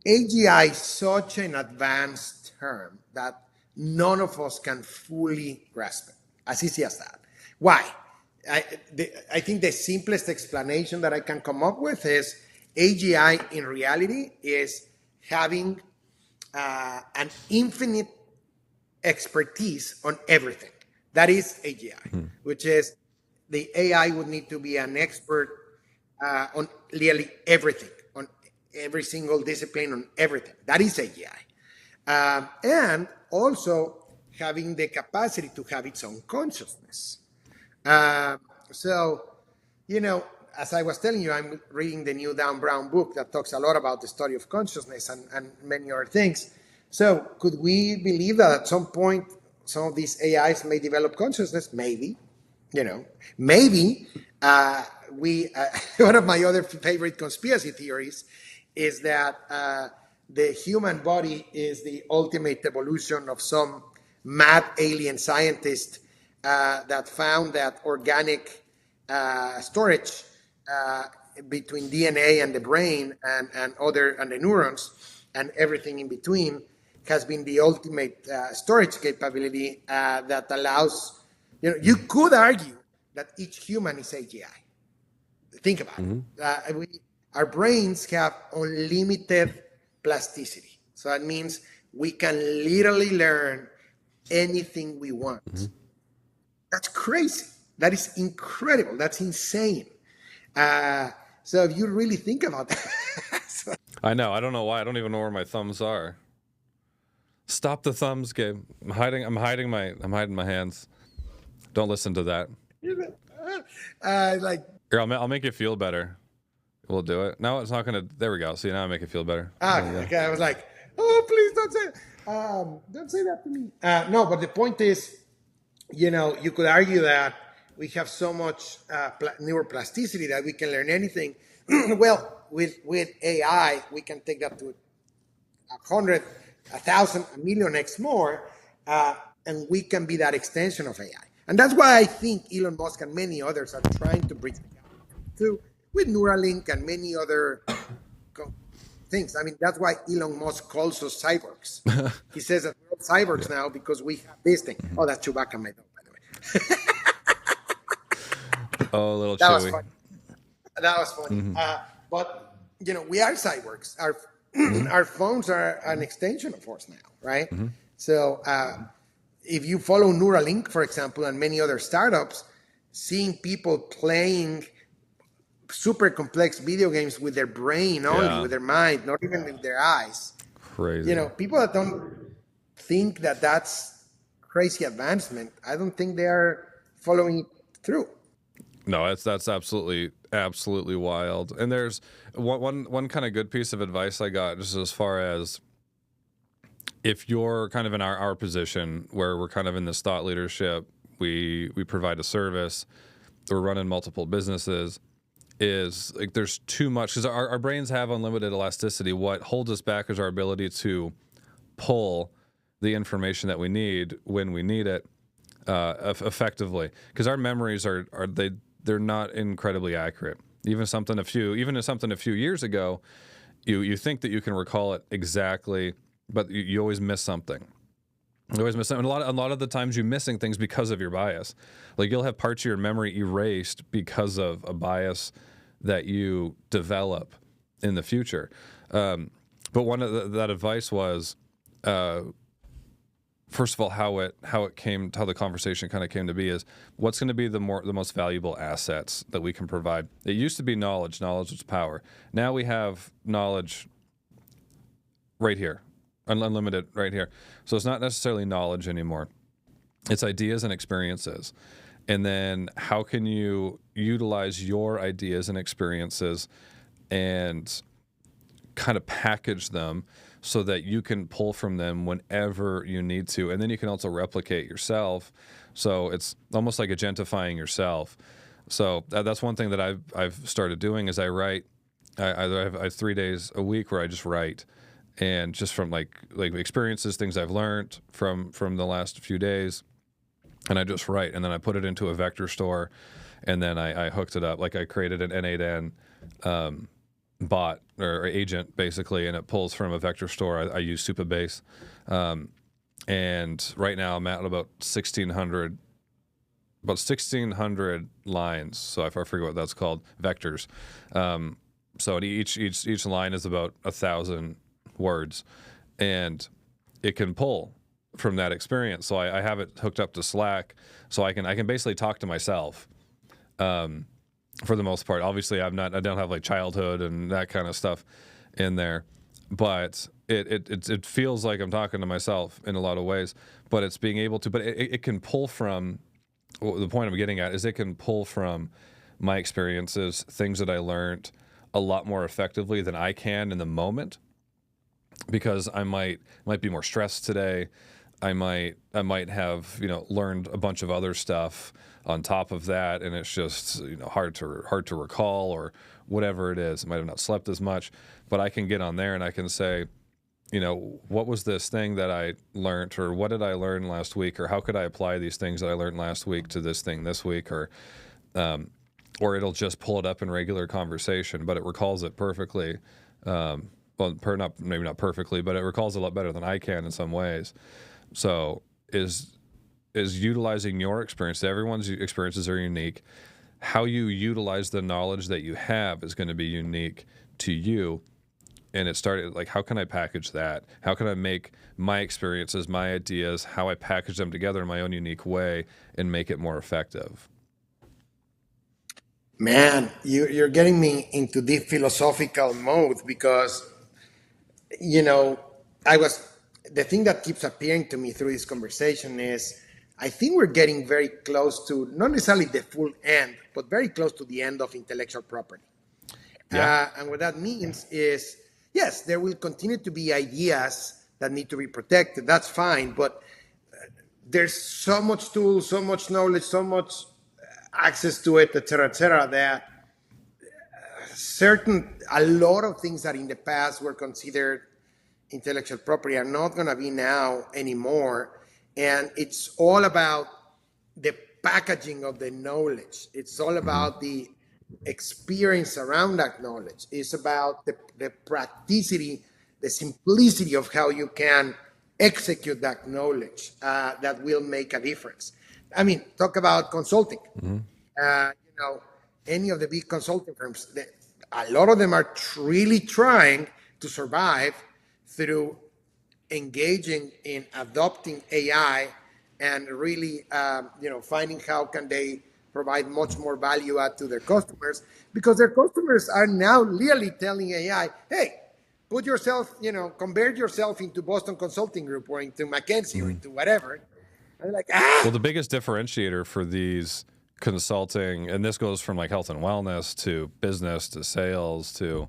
AGI is such an advanced term that none of us can fully grasp it, as easy as that. Why? I think the simplest explanation that I can come up with is AGI in reality is having an infinite expertise on everything. That is AGI, which is the AI would need to be an expert on nearly everything, on every single discipline, on everything. That is AGI. And also having the capacity to have its own consciousness. So, as I was telling you, I'm reading the new Dan Brown book that talks a lot about the study of consciousness and many other things. So could we believe that at some point some of these AIs may develop consciousness? Maybe, maybe one of my other favorite conspiracy theories is that the human body is the ultimate evolution of some mad alien scientist that found that organic storage between DNA and the brain and the neurons and everything in between has been the ultimate storage capability that allows, you could argue that each human is AGI. Think about it. Our brains have unlimited plasticity. So that means we can literally learn anything we want. That's crazy. That is incredible. That's insane. So if you really think about that. I know. I don't know why. I don't even know where my thumbs are. Stop the thumbs, Gabe. I'm hiding my hands. Don't listen to that. Here, I'll make you feel better. We'll do it. No, it's not gonna. There we go. See, now I make it feel better. Okay. I was like, oh, please don't say don't say that to me. No, but the point is, you could argue that we have so much neuroplasticity that we can learn anything. Well, with AI, we can take that to 100, 1,000, a million X more, and we can be that extension of AI. And that's why I think Elon Musk and many others are trying to bridge the gap too, with Neuralink and many other things. I mean, that's why Elon Musk calls us cyborgs. He says that we're all cyborgs now because we have this thing. Oh, that's Chewbacca, my dog, by the way. Oh, a little that chewy. Was funny. That was funny. But, we are cyborgs. Our phones are an extension of us now, right? So if you follow Neuralink, for example, and many other startups, seeing people playing super complex video games with their brain only, with their mind, not even with their eyes. Crazy. People that don't think that that's crazy advancement, I don't think they are following it through. No, that's absolutely wild. And there's one kind of good piece of advice I got, just as far as if you're kind of in our position where we're kind of in this thought leadership, we provide a service, we're running multiple businesses, is like there's too much, because our brains have unlimited elasticity. What holds us back is our ability to pull the information that we need when we need it effectively, because our memories they're not incredibly accurate. Even something a few years ago, you think that you can recall it exactly, but you always miss something. You always miss something. And a lot of the times you're missing things because of your bias. Like you'll have parts of your memory erased because of a bias that you develop in the future. But one of that advice was, first of all, how the conversation kind of came to be is what's going to be the most valuable assets that we can provide. It used to be knowledge. Knowledge was power. Now we have knowledge right here, unlimited right here. So it's not necessarily knowledge anymore. It's ideas and experiences. And then how can you utilize your ideas and experiences and kind of package them so that you can pull from them whenever you need to. And then you can also replicate yourself. So it's almost like agentifying yourself. So that's one thing that I've started doing is I write. I have 3 days a week where I just write, and just from like experiences, things I've learned from the last few days, and I just write, and then I put it into a vector store, and then I hooked it up. Like I created an N8N bot or agent basically, and it pulls from a vector store. I use Supabase, and right now I'm at about 1,600 lines. So I forget what that's called, vectors. So each line is about 1,000 words, and it can pull from that experience. So I have it hooked up to Slack, so I can basically talk to myself. For the most part, obviously I don't have like childhood and that kind of stuff in there, but it feels like I'm talking to myself in a lot of ways. But it's being able to, but it can pull from. Well, the point I'm getting at is it can pull from my experiences, things that I learned, a lot more effectively than I can in the moment, because I might be more stressed today. I might have learned a bunch of other stuff on top of that, and it's just hard to recall or whatever it is. I might have not slept as much, but I can get on there and I can say, what was this thing that I learned, or what did I learn last week, or how could I apply these things that I learned last week to this thing this week, or it'll just pull it up in regular conversation, but it recalls it perfectly. Well, maybe not perfectly, but it recalls a lot better than I can in some ways. So is utilizing your experience. Everyone's experiences are unique. How you utilize the knowledge that you have is going to be unique to you. And it started like, how can I package that? How can I make my experiences, my ideas, how I package them together in my own unique way and make it more effective? Man, you're getting me into deep philosophical mode because, the thing that keeps appearing to me through this conversation is I think we're getting very close to not necessarily the full end, but very close to the end of intellectual property. Yeah. And what that means is, yes, there will continue to be ideas that need to be protected. That's fine. But there's so much tools, so much knowledge, so much access to it, et cetera, that a lot of things that in the past were considered intellectual property are not going to be now anymore. And it's all about the packaging of the knowledge. It's all about the experience around that knowledge. It's about the practicity, the simplicity of how you can execute that knowledge that will make a difference. I mean, talk about consulting. Any of the big consulting firms, a lot of them are really trying to survive through engaging in adopting AI and really, finding how can they provide much more value add to their customers, because their customers are now literally telling AI, hey, put yourself, convert yourself into Boston Consulting Group or into McKinsey or into whatever. And they're like, Well, the biggest differentiator for these consulting, and this goes from like health and wellness to business to sales to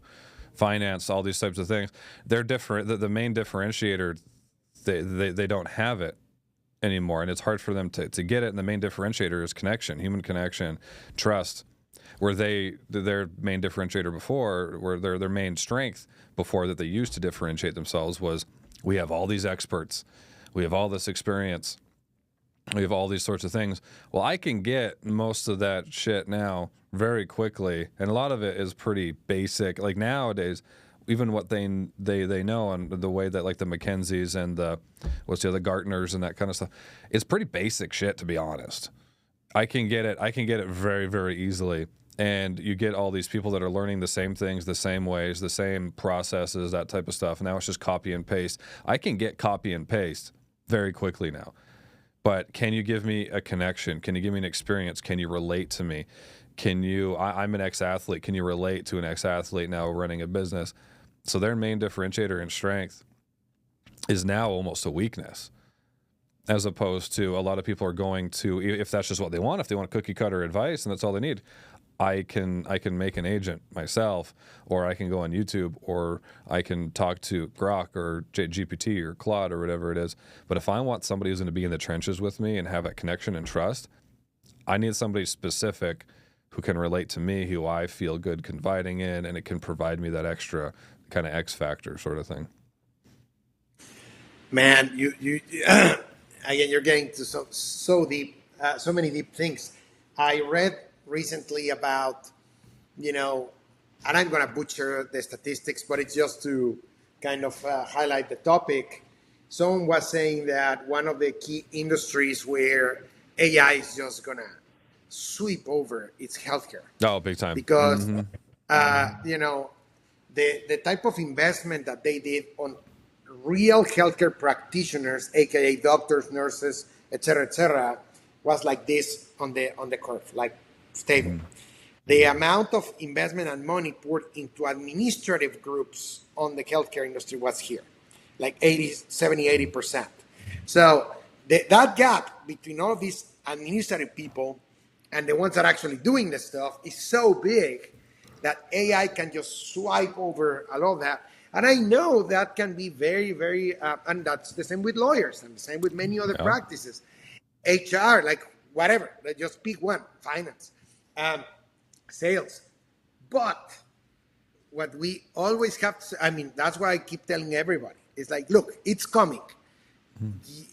finance, all these types of things, they're different. The main differentiator, they don't have it anymore, and it's hard for them to get it. And the main differentiator is connection, human connection, trust. Where their main differentiator before, where their main strength before that they used to differentiate themselves was, we have all these experts, we have all this experience, we have all these sorts of things. Well, I can get most of that shit now very quickly, and a lot of it is pretty basic. Like nowadays, even what they know, and the way that like the McKinseys and the Gartners and that kind of stuff, it's pretty basic shit, to be honest. I can get it very, very easily. And you get all these people that are learning the same things, the same ways, the same processes, that type of stuff. Now it's just copy and paste. I can get copy and paste very quickly now. But can you give me a connection? Can you give me an experience? Can you relate to me? I'm an ex-athlete. Can you relate to an ex-athlete now running a business? So their main differentiator and strength is now almost a weakness, as opposed to a lot of people are going to, if that's just what they want, if they want cookie cutter advice and that's all they need, I can make an agent myself, or I can go on YouTube, or I can talk to Grok or GPT or Claude or whatever it is. But if I want somebody who's going to be in the trenches with me and have that connection and trust, I need somebody specific who can relate to me, who I feel good confiding in, and it can provide me that extra kind of X factor sort of thing. Man, you again, you're getting to so deep. so many deep things. I read recently about, and I'm going to butcher the statistics, but it's just to kind of highlight the topic. Someone was saying that one of the key industries where AI is just going to sweep over is healthcare. Oh, big time. Because, the type of investment that they did on real healthcare practitioners, aka doctors, nurses, etc., was like this on the curve, like stable. The amount of investment and money poured into administrative groups on the healthcare industry was here, like 80%. So that gap between all of these administrative people and the ones that are actually doing the stuff is so big that AI can just swipe over a lot of that. And I know that can be very, very, and that's the same with lawyers and the same with many other practices. HR, like whatever, just pick one, finance, sales. But what we always have to, that's why I keep telling everybody, it's like, look, it's coming.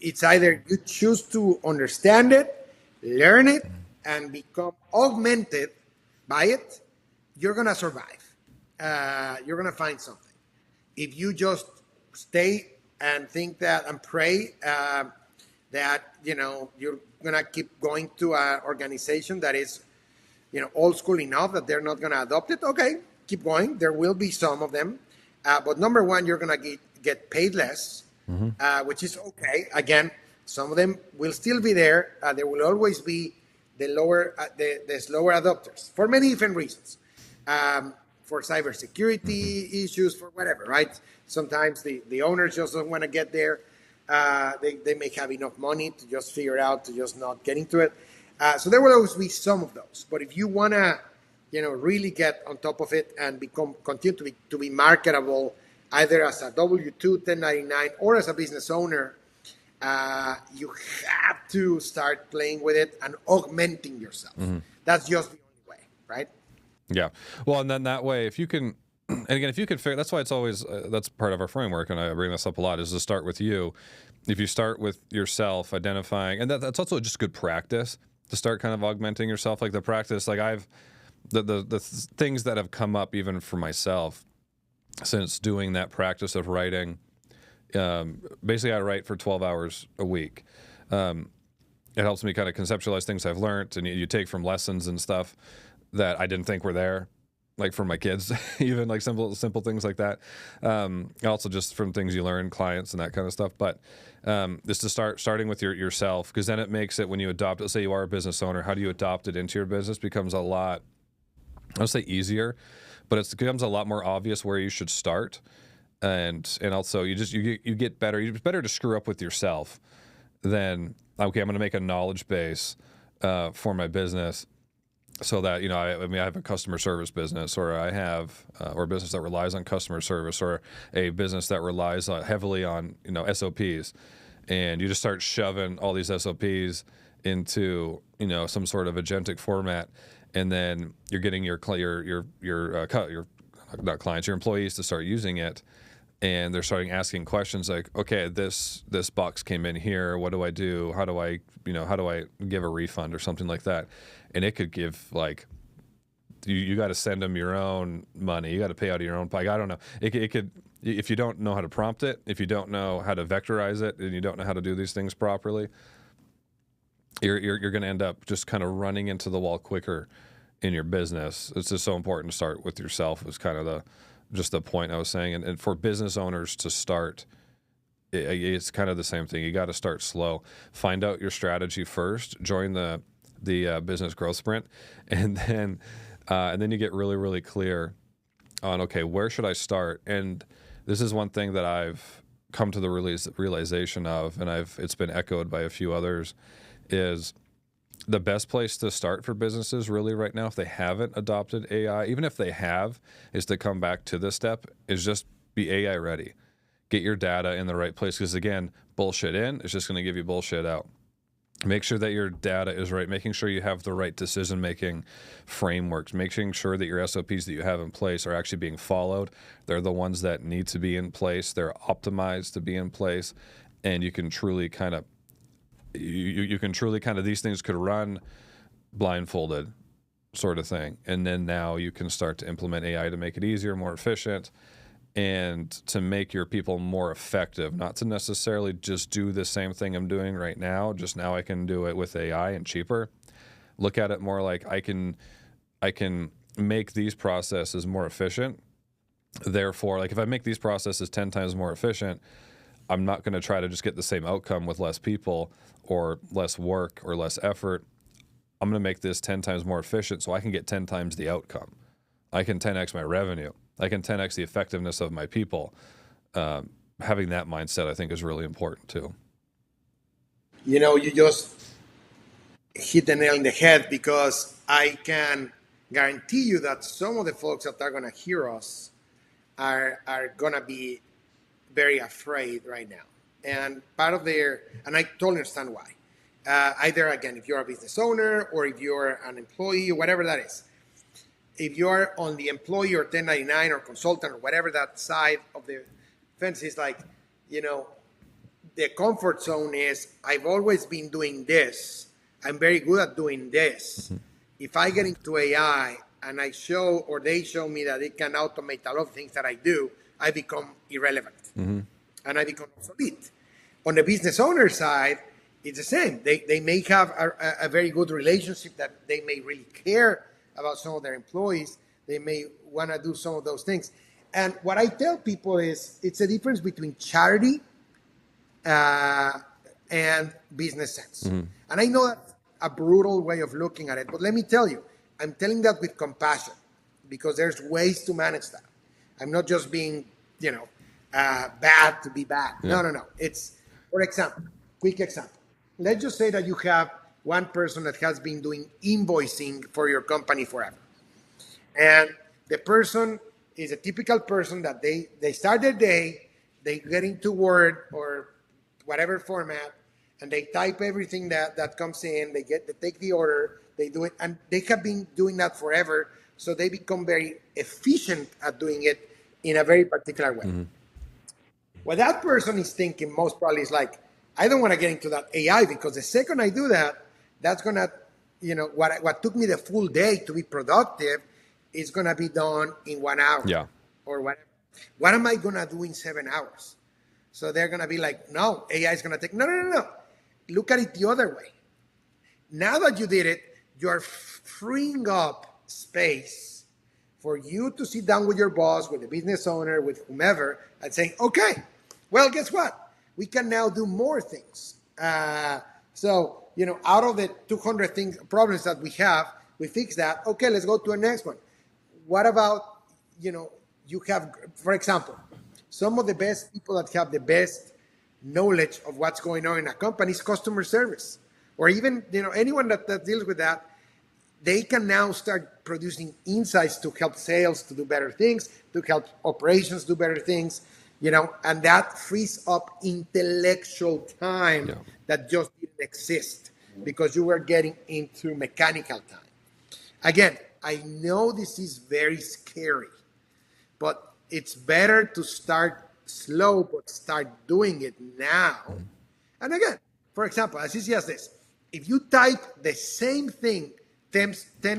It's either you choose to understand it, learn it, and become augmented by it, you're going to survive. You're going to find something. If you just stay and think that and pray that, you're going to keep going to an organization that is, old school enough that they're not going to adopt it, okay, keep going. There will be some of them. But number one, you're going to get paid less, which is okay. Again, some of them will still be there. There will always be the slower adopters for many different reasons. For cybersecurity issues, for whatever, right? Sometimes the owners just don't want to get there. They may have enough money to just figure out to just not get into it. So there will always be some of those. But if you want to, really get on top of it and continue to be marketable, either as a W-2, 1099, or as a business owner, you have to start playing with it and augmenting yourself. That's just the only way, right? Yeah. Well, and then that way, if you can, and again, if you can figure, that's why it's always, that's part of our framework, and I bring this up a lot, is to start with you. If you start with yourself, identifying, and that's also just good practice, to start kind of augmenting yourself, like the practice, like the things that have come up even for myself since doing that practice of writing, basically I write for 12 hours a week. It helps me kind of conceptualize things I've learned, and you take from lessons and stuff that I didn't think were there, like from my kids, even like simple things like that. Also just from things you learn, clients and that kind of stuff. But just to starting with yourself, because then it makes it, when you adopt, let's say you are a business owner, how do you adopt it into your business becomes a lot, I don't say easier, but it becomes a lot more obvious where you should start. And also you get better. It's better to screw up with yourself than, okay, I'm going to make a knowledge base for my business. So that, I have a customer service business, or I have, or a business that relies on customer service, or a business that relies heavily on, SOPs, and you just start shoving all these SOPs into, some sort of agentic format, and then you're getting your not clients, your employees to start using it, and they're starting asking questions like, okay, this box came in here, what do I do? How do I give a refund or something like that? And it could give, like, you got to send them your own money. You got to pay out of your own pocket. I don't know. It could, if you don't know how to prompt it, if you don't know how to vectorize it, and you don't know how to do these things properly, you're going to end up just kind of running into the wall quicker in your business. It's just so important to start with yourself. Is kind of the point I was saying. And for business owners to start, it's kind of the same thing. You got to start slow. Find out your strategy first. Join the business growth sprint, and then you get really, really clear on, okay, where should I start? And this is one thing that I've come to the realization of, and it's been echoed by a few others, is the best place to start for businesses really right now, if they haven't adopted AI, even if they have, is to come back to this step, is just be AI ready. Get your data in the right place, because again, bullshit in is just going to give you bullshit out. Make sure that your data is right, making sure you have the right decision-making frameworks, making sure that your SOPs that you have in place are actually being followed. They're the ones that need to be in place. They're optimized to be in place, and you can truly kind of you can truly kind of, these things could run blindfolded sort of thing. And then now you can start to implement AI to make it easier, more efficient, and to make your people more effective, not to necessarily just do the same thing I'm doing right now, just now I can do it with AI and cheaper. Look at it more like I can make these processes more efficient. Therefore, like if I make these processes 10 times more efficient, I'm not going to try to just get the same outcome with less people or less work or less effort. I'm going to make this 10 times more efficient so I can get 10 times the outcome. I can 10x my revenue. I can 10x the effectiveness of my people. Having that mindset, I think, is really important too. You know, you just hit the nail in the head, because I can guarantee you that some of the folks that are going to hear us are going to be very afraid right now. And part of and I totally understand why. Either, again, if you're a business owner or if you're an employee, whatever that is. If you're on the employee or 1099 or consultant or whatever that side of the fence is, like, you know, the comfort zone is, I've always been doing this. I'm very good at doing this. Mm-hmm. If I get into AI and they show me that it can automate a lot of things that I do, I become irrelevant. Mm-hmm. And I become obsolete. On the business owner side, it's the same. They may have a very good relationship, that they may really care about some of their employees. They may want to do some of those things. And what I tell people is, it's a difference between charity and business sense. Mm-hmm. And I know that's a brutal way of looking at it, but let me tell you, I'm telling that with compassion, because there's ways to manage that. I'm not just being, bad to be bad. Yeah. No. It's, for example, quick example. Let's just say that you have one person that has been doing invoicing for your company forever. And the person is a typical person that they start their day, they get into Word or whatever format, and they type everything that comes in, they take the order, they do it, and they have been doing that forever, so they become very efficient at doing it in a very particular way. Mm-hmm. What that person is thinking most probably is like, I don't want to get into that AI, because the second I do that, that's going to, what took me the full day to be productive is going to be done in 1 hour. Yeah. Or whatever. What am I going to do in 7 hours? So they're going to be like, no, AI is going to take, no. Look at it the other way. Now that you did it, you're freeing up space for you to sit down with your boss, with the business owner, with whomever, and say, okay, well, guess what? We can now do more things. So, out of the 200 problems that we have, we fix that. Okay, let's go to the next one. What about, you have, for example, some of the best people that have the best knowledge of what's going on in a company is customer service, or even, anyone that deals with that. They can now start producing insights to help sales to do better things, to help operations do better things, and that frees up intellectual time that just didn't exist because you were getting into mechanical time. Again, I know this is very scary, but it's better to start slow, but start doing it now. And again, for example, as easy as this, if you type the same thing 10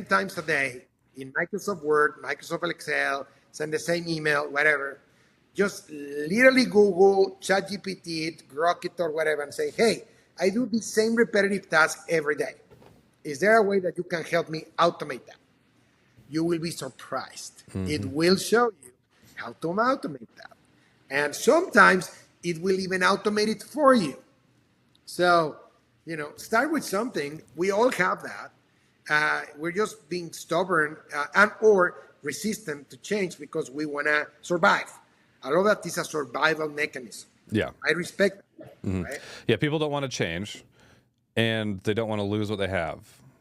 times a day in Microsoft Word, Microsoft Excel, send the same email, whatever, just literally Google, ChatGPT it, Grok it, or whatever, and say, hey, I do the same repetitive task every day. Is there a way that you can help me automate that? You will be surprised. Mm-hmm. It will show you how to automate that. And sometimes it will even automate it for you. So, start with something. We all have that. We're just being stubborn and or resistant to change because we want to survive. A lot of that is a survival mechanism. Yeah. I respect that, mm-hmm. Right? Yeah, people don't want to change, and they don't want to lose what they have.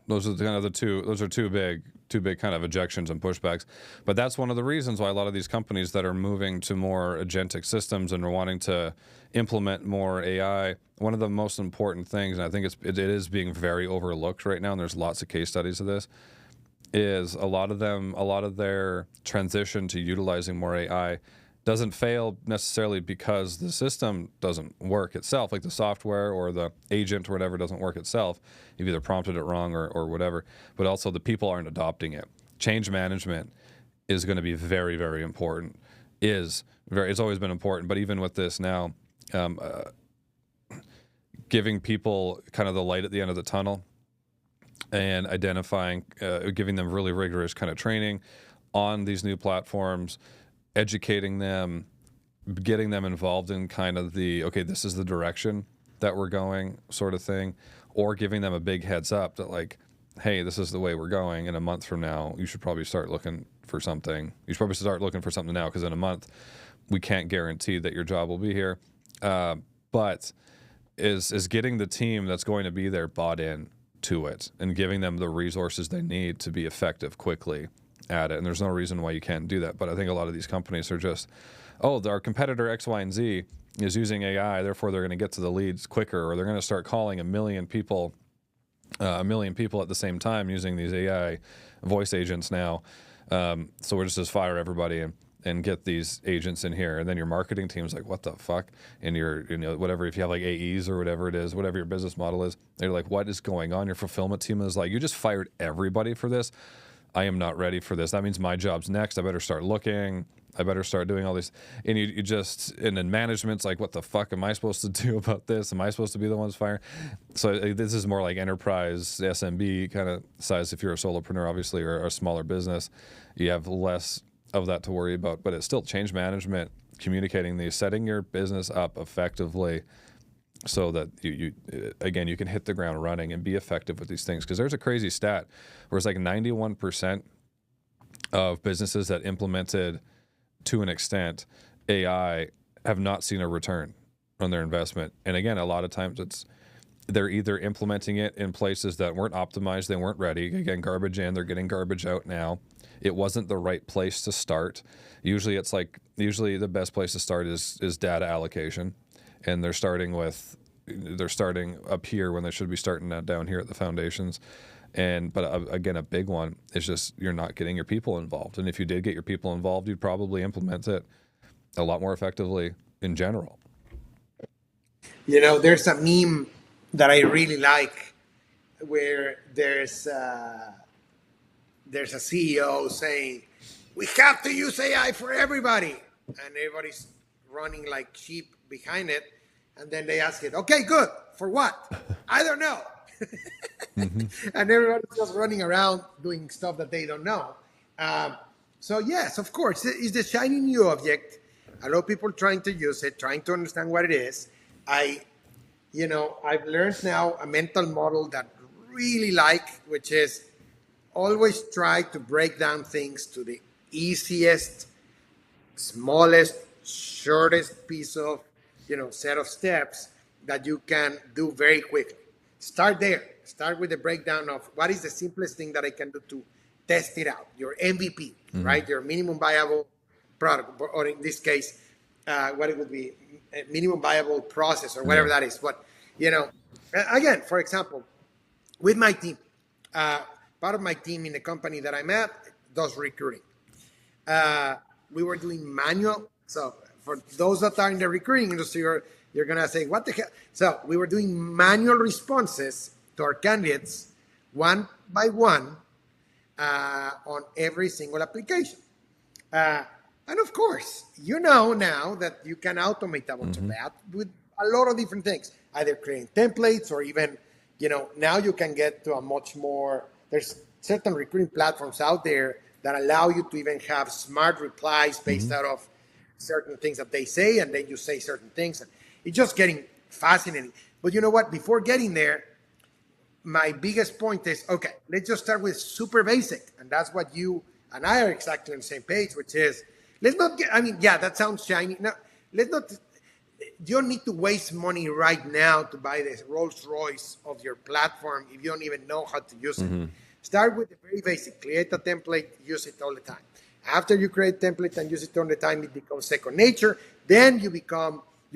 Those are kind of the two. Those are two big kind of objections and pushbacks. But that's one of the reasons why a lot of these companies that are moving to more agentic systems and are wanting to implement more AI, one of the most important things, and I think it is being very overlooked right now, and there's lots of case studies of this, is a lot of their transition to utilizing more AI doesn't fail necessarily because the system doesn't work itself, like the software or the agent or whatever doesn't work itself. You've either prompted it wrong or whatever, but also the people aren't adopting it. Change management is going to be very, very important. It's always been important, but even with this now, giving people kind of the light at the end of the tunnel and identifying, giving them really rigorous kind of training on these new platforms, educating them, getting them involved in kind of the, okay, this is the direction that we're going sort of thing, or giving them a big heads up that like, hey, this is the way we're going. In a month from now, you should probably start looking for something. You should probably start looking for something now, because in a month, we can't guarantee that your job will be here. But is getting the team that's going to be there bought in to it and giving them the resources they need to be effective quickly at it. And there's no reason why you can't do that. But I think a lot of these companies are just, oh, our competitor X, Y, and Z is using AI, therefore they're going to get to the leads quicker, or they're going to start calling a million people at the same time using these AI voice agents now. So we're just fire everybody and get these agents in here. And then your marketing team's like, what the fuck? And whatever, if you have like AEs or whatever it is, whatever your business model is, they're like, what is going on? Your fulfillment team is like, you just fired everybody for this. I am not ready for this. That means my job's next. I better start looking. I better start doing all these. And and then management's like, what the fuck am I supposed to do about this? Am I supposed to be the ones firing? So this is more like enterprise SMB kind of size. If you're a solopreneur, obviously, or a smaller business, you have less of that to worry about. But it's still change management, communicating these, setting your business up effectively so that you can hit the ground running and be effective with these things. Because there's a crazy stat where it's like 91% of businesses that implemented, to an extent, AI have not seen a return on their investment. And again, a lot of times they're either implementing it in places that weren't optimized, they weren't ready. Again, garbage in, they're getting garbage out now. It wasn't the right place to start. Usually the best place to start is data allocation. And they're starting up here when they should be starting down here at the foundations. But again, a big one is just you're not getting your people involved. And if you did get your people involved, you'd probably implement it a lot more effectively in general. There's a meme that I really like where there's a CEO saying, we have to use AI for everybody. And everybody's running like sheep behind it. And then they ask it, okay, good. For what? I don't know. Mm-hmm. And everybody's just running around doing stuff that they don't know. So yes, of course, it's the shiny new object. A lot of people trying to use it, trying to understand what it is. I've learned now a mental model that I really like, which is always try to break down things to the easiest, smallest, shortest piece of, set of steps that you can do very quickly. Start there. Start with the breakdown of what is the simplest thing that I can do to test it out. Your MVP, mm-hmm. right? Your minimum viable product, or in this case, what it would be, a minimum viable process or whatever that is. But, again, for example, with my team, part of my team in the company that I'm at does recruiting. We were doing manual. So for those that are in the recruiting industry, you're going to say, what the hell? So we were doing manual responses to our candidates one by one on every single application. And of course, now that you can automate a bunch mm-hmm. of that with a lot of different things, either creating templates or even, now you can get to a much more, there's certain recruiting platforms out there that allow you to even have smart replies based mm-hmm. out of certain things that they say, and then you say certain things. And it's just getting fascinating. But you know what? Before getting there, my biggest point is, okay, let's just start with super basic. And that's what you and I are exactly on the same page, which is, let's not get, that sounds shiny. No, let's not, you don't need to waste money right now to buy the Rolls Royce of your platform if you don't even know how to use mm-hmm. it. Start with the very basic, create a template, use it all the time. After you create a template and use it all the time, it becomes second nature. Then you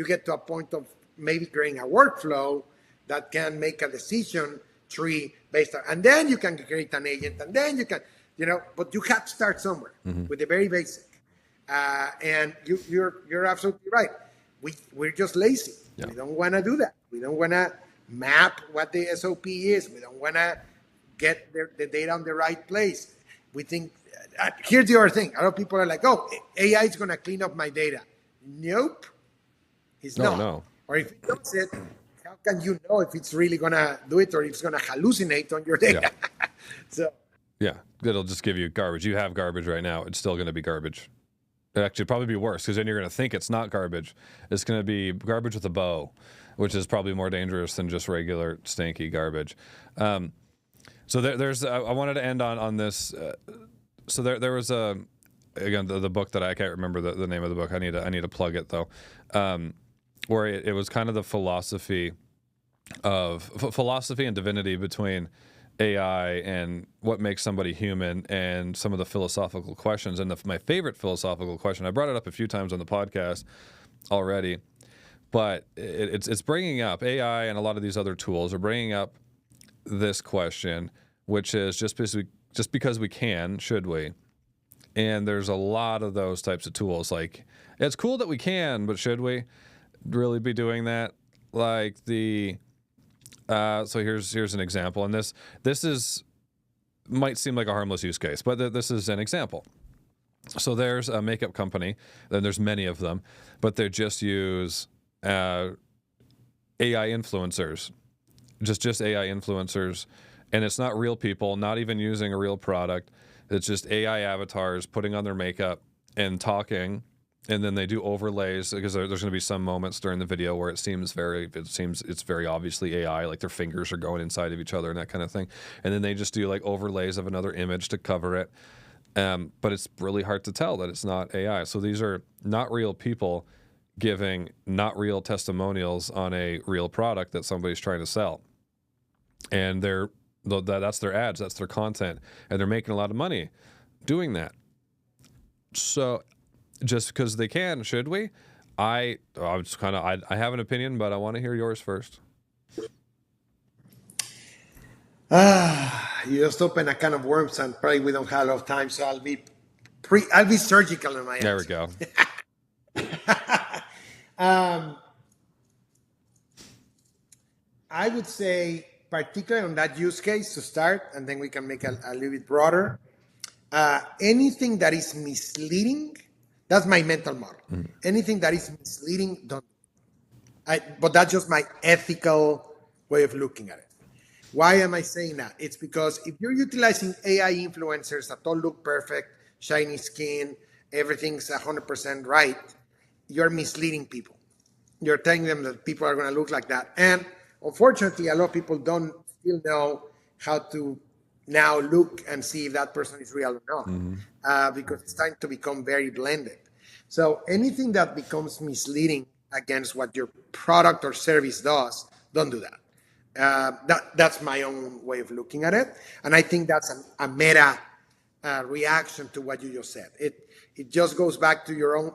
get to a point of maybe creating a workflow that can make a decision tree based on, and then you can create an agent, and then you can, but you have to start somewhere mm-hmm. with the very basic. And you're absolutely right. We're just lazy. Yeah. We don't want to do that. We don't want to map what the SOP is. We don't want to get the data on the right place. We think, here's the other thing. A lot of people are like, oh, AI is going to clean up my data. Nope, it's not. No. Or if it does it, how can you know if it's really going to do it or if it's going to hallucinate on your data? Yeah. So, yeah, it'll just give you garbage. You have garbage right now. It's still going to be garbage. It actually probably be worse because then you're going to think it's not garbage. It's going to be garbage with a bow, which is probably more dangerous than just regular stinky garbage. So there's I wanted to end on this. So there was again the book that I can't remember the name of the book. I need to plug it though, where it was kind of the philosophy and divinity between AI and what makes somebody human and some of the philosophical questions. And my favorite philosophical question, I brought it up a few times on the podcast already, but it's bringing up AI and a lot of these other tools are bringing up this question, which is just because we can, should we? And there's a lot of those types of tools. Like, it's cool that we can, but should we really be doing that? Like so here's an example, and this might seem like a harmless use case, but this is an example. So there's a makeup company, and there's many of them, but they just use AI influencers, just AI influencers, and it's not real people, not even using a real product. It's just AI avatars putting on their makeup and talking, and then they do overlays because there's going to be some moments during the video where it seems it's very obviously AI, like their fingers are going inside of each other and that kind of thing, and then they just do like overlays of another image to cover it. But it's really hard to tell that it's not AI. So these are not real people giving not real testimonials on a real product that somebody's trying to sell, and that's their ads, that's their content, and they're making a lot of money doing that. So just because they can, should we? I have an opinion, but I want to hear yours first. you just open a can of worms, and probably we don't have a lot of time, so I'll be surgical in my answer. There we go. I would say, particularly on that use case to start, and then we can make a little bit broader. Anything that is misleading, that's my mental model. Mm-hmm. Anything that is misleading, don't. But that's just my ethical way of looking at it. Why am I saying that? It's because if you're utilizing AI influencers that all look perfect, shiny skin, everything's 100% right, you're misleading people. You're telling them that people are going to look like that. And unfortunately, a lot of people don't still know how to now look and see if that person is real or not, mm-hmm. Because it's starting to become very blended. So anything that becomes misleading against what your product or service does, don't do that. That's my own way of looking at it. And I think that's a meta reaction to what you just said. It just goes back to your own...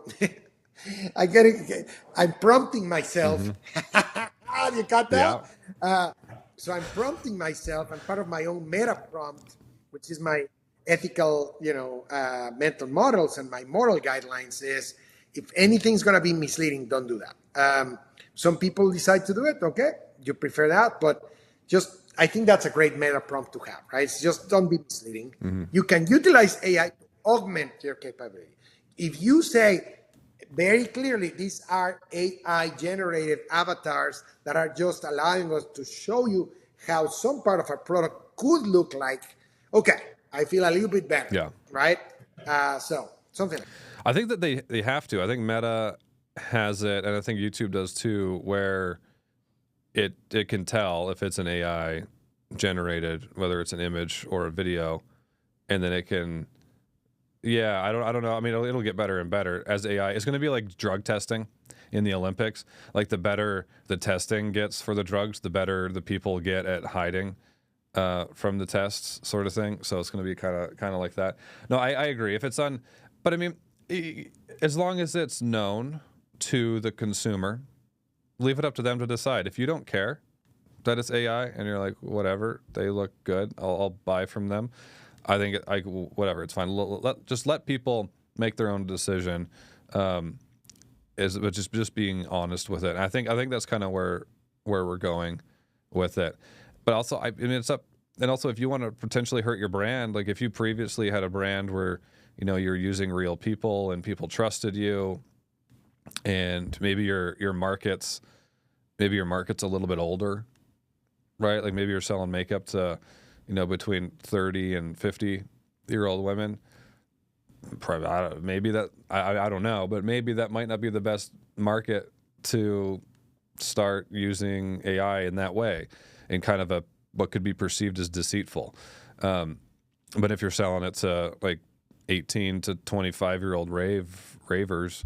I get it. I'm prompting myself. Mm-hmm. You got that? Yeah. So I'm prompting myself, and part of my own meta prompt, which is my ethical, mental models and my moral guidelines, is if anything's going to be misleading, don't do that. Some people decide to do it. Okay, you prefer that, but I think that's a great meta prompt to have, right? It's just don't be misleading. Mm-hmm. You can utilize AI to augment your capability. If you say very clearly, these are AI-generated avatars that are just allowing us to show you how some part of our product could look like. Okay, I feel a little bit better. Yeah. Right? So, something like that. I think that they have to. I think Meta has it, and I think YouTube does too, where it can tell if it's an AI-generated, whether it's an image or a video, and then it can... Yeah, I don't know. I mean, it'll get better and better as AI. It's going to be like drug testing in the Olympics. Like, the better the testing gets for the drugs, the better the people get at hiding from the tests, sort of thing. So it's going to be kind of like that. No, I agree. If it's on, but I mean, as long as it's known to the consumer, leave it up to them to decide. If you don't care that it's AI and you're like, whatever, they look good, I'll buy from them. I think whatever, it's fine. Just let people make their own decision. But just being honest with it. And I think that's kind of where we're going with it. But also, I mean, it's up. And also, if you want to potentially hurt your brand, like if you previously had a brand where, you know, you're using real people and people trusted you, and maybe your market's a little bit older, right? Like maybe you're selling makeup to, you know, between 30 and 50-year-old women. Probably, maybe that, I don't know, but maybe that might not be the best market to start using AI in that way, in kind of what could be perceived as deceitful. But if you're selling it to like 18 to 25-year-old ravers,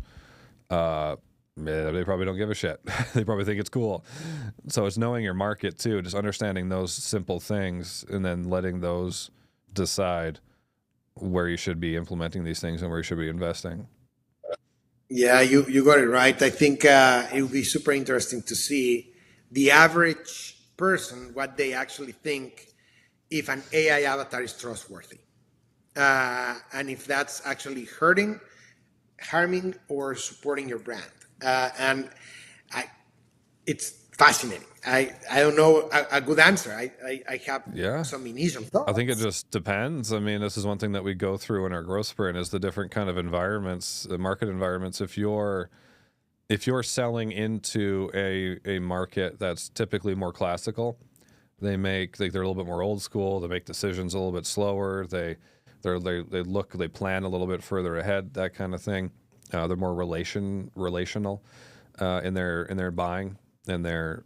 they probably don't give a shit. They probably think it's cool. So it's knowing your market too, just understanding those simple things and then letting those decide where you should be implementing these things and where you should be investing. Yeah, you got it right. I think it will be super interesting to see the average person, what they actually think if an AI avatar is trustworthy. And if that's actually harming, or supporting your brand. And it's fascinating. I don't know a good answer. I have some initial thoughts. I think it just depends. I mean, this is one thing that we go through in our growth sprint is the different kind of environments, market environments. If you're selling into a market that's typically more classical, they're a little bit more old school. They make decisions a little bit slower. They plan a little bit further ahead, that kind of thing. They're more relational in their buying and their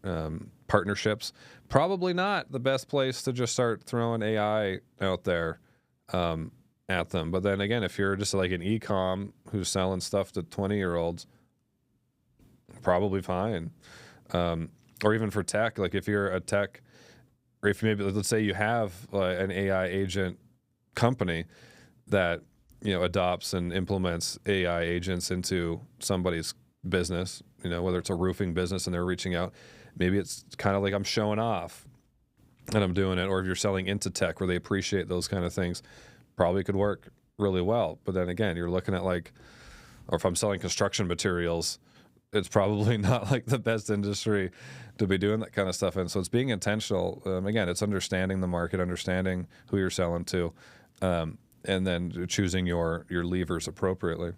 partnerships. Probably not the best place to just start throwing AI out there at them. But then again, if you're just like an e-com who's selling stuff to 20-year-olds, probably fine. Or even for tech, like if you're a tech, or if maybe let's say you have an AI agent company that, you know, adopts and implements AI agents into somebody's business, you know, whether it's a roofing business and they're reaching out, maybe it's kind of like I'm showing off and I'm doing it. Or if you're selling into tech where they appreciate those kind of things, probably could work really well. But then again, you're looking at like, or if I'm selling construction materials, it's probably not like the best industry to be doing that kind of stuff in. So it's being intentional. Again, it's understanding the market, understanding who you're selling to, and then choosing your levers appropriately.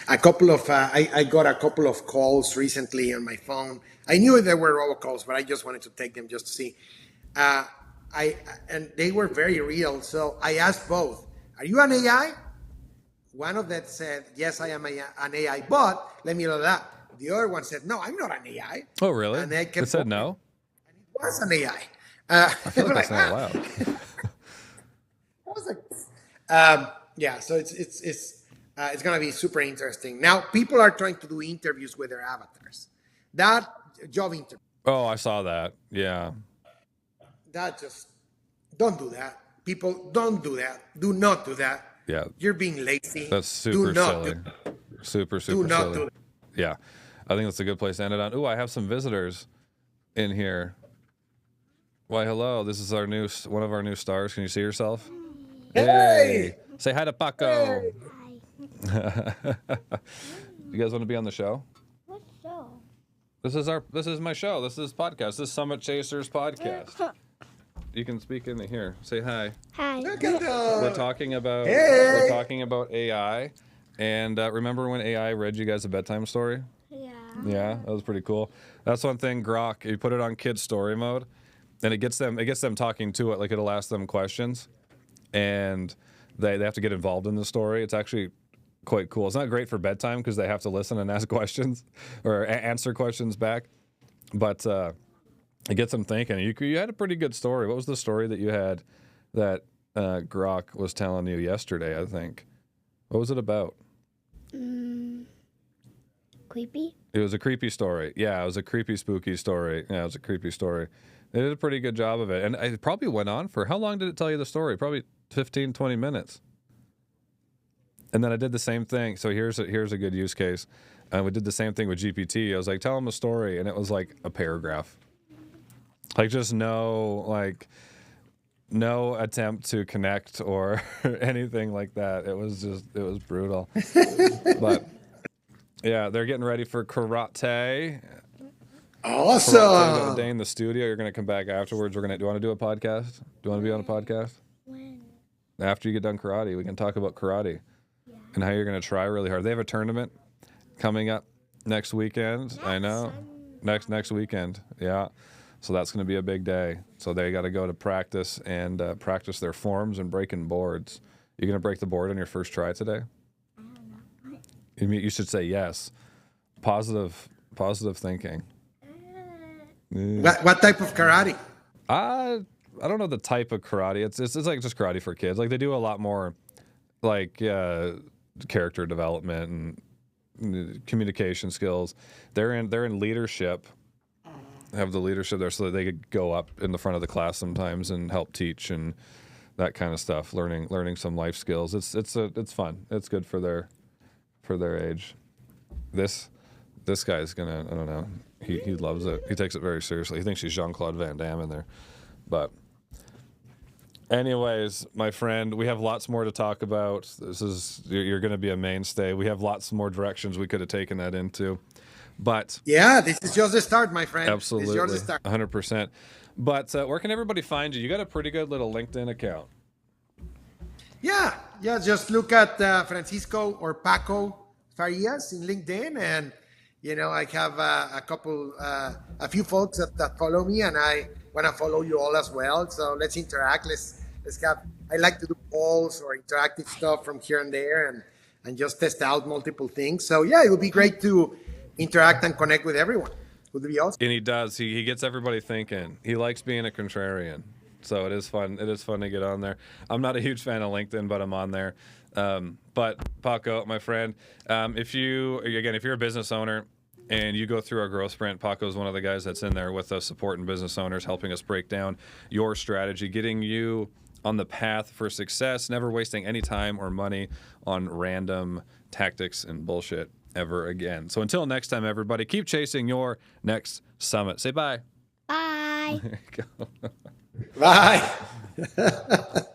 I got a couple of calls recently on my phone. I knew there were robocalls, but I just wanted to take them just to see. And they were very real. So I asked both, "Are you an AI?" One of them said, "Yes, I am an AI, but let me know that." The other one said, "No, I'm not an AI." Oh, really? And they it said no? And it was an AI. I feel like that's not allowed. I was like, yeah, so it's going to be super interesting. Now, people are trying to do interviews with their avatars. That job interview. Oh, I saw that. Yeah. That just, don't do that. People, don't do that. Do not do that. Yeah. You're being lazy. That's super silly. Super do not silly. do that. Yeah. I think that's a good place to end it on. Ooh, I have some visitors in here. Why, hello. This is one of our new stars. Can you see yourself? Hey! Say hi to Paco. Hey. You guys want to be on the show? What show? This is my show. This is podcast. This is Summit Chasers podcast. You can speak in here. Say hi. Hi. We're talking about AI. And remember when AI read you guys a bedtime story? Yeah. Yeah, that was pretty cool. That's one thing, Grok, you put it on kids story mode, and it gets them talking to it, like it'll ask them questions, and they have to get involved in the story. It's actually quite cool. It's not great for bedtime because they have to listen and ask questions or answer questions back, but it gets them thinking. You had a pretty good story. What was the story that you had that Grok was telling you yesterday, I think? What was it about? Creepy? It was a creepy story. Yeah, it was a creepy, spooky story. Yeah, it was a creepy story. They did a pretty good job of it. And it probably went on for, how long did it tell you the story? Probably 15, 20 minutes. And then I did the same thing. So here's a good use case. We did the same thing with GPT. I was like, tell him a story. And it was like a paragraph. Like, just no, like, no attempt to connect or anything like that. It was brutal. But yeah, they're getting ready for karate. Awesome. Karate got a day in the studio. You're gonna come back afterwards. Do you want to do a podcast? Do you want to be on a podcast? When? After you get done karate, we can talk about karate and how you're gonna try really hard. They have a tournament coming up next weekend. I know. Next weekend. Yeah. So that's going to be a big day. So they got to go to practice and practice their forms and breaking boards. You going to break the board on your first try today? You should say yes. Positive thinking. What type of karate? I don't know the type of karate. It's like just karate for kids. Like they do a lot more like character development and communication skills. They're in leadership. Have the leadership there so that they could go up in the front of the class sometimes and help teach and that kind of stuff. Learning some life skills. It's fun. It's good for their age. This guy's gonna, I don't know. He loves it. He takes it very seriously. He thinks he's Jean-Claude Van Damme in there. But anyways, my friend, we have lots more to talk about. You're going to be a mainstay. We have lots more directions we could have taken that into. But yeah, this is just the start, my friend. Absolutely, this is just the start. 100%. But where can everybody find you? You got a pretty good little LinkedIn account. Yeah. Just look at Francisco or Paco Farías in LinkedIn, and I have a few folks that follow me, and I want to follow you all as well. So let's interact. Let's have. I like to do polls or interactive stuff from here and there, and just test out multiple things. So yeah, it would be great to interact and connect with everyone. Would be awesome. And he does. He gets everybody thinking. He likes being a contrarian. So it is fun. It is fun to get on there. I'm not a huge fan of LinkedIn, but I'm on there. But Paco, my friend, if you're a business owner and you go through our growth sprint, Paco's one of the guys that's in there with us supporting business owners, helping us break down your strategy, getting you on the path for success, never wasting any time or money on random tactics and bullshit ever again. So until next time, everybody, keep chasing your next summit. Say bye. Bye. There you go. Bye.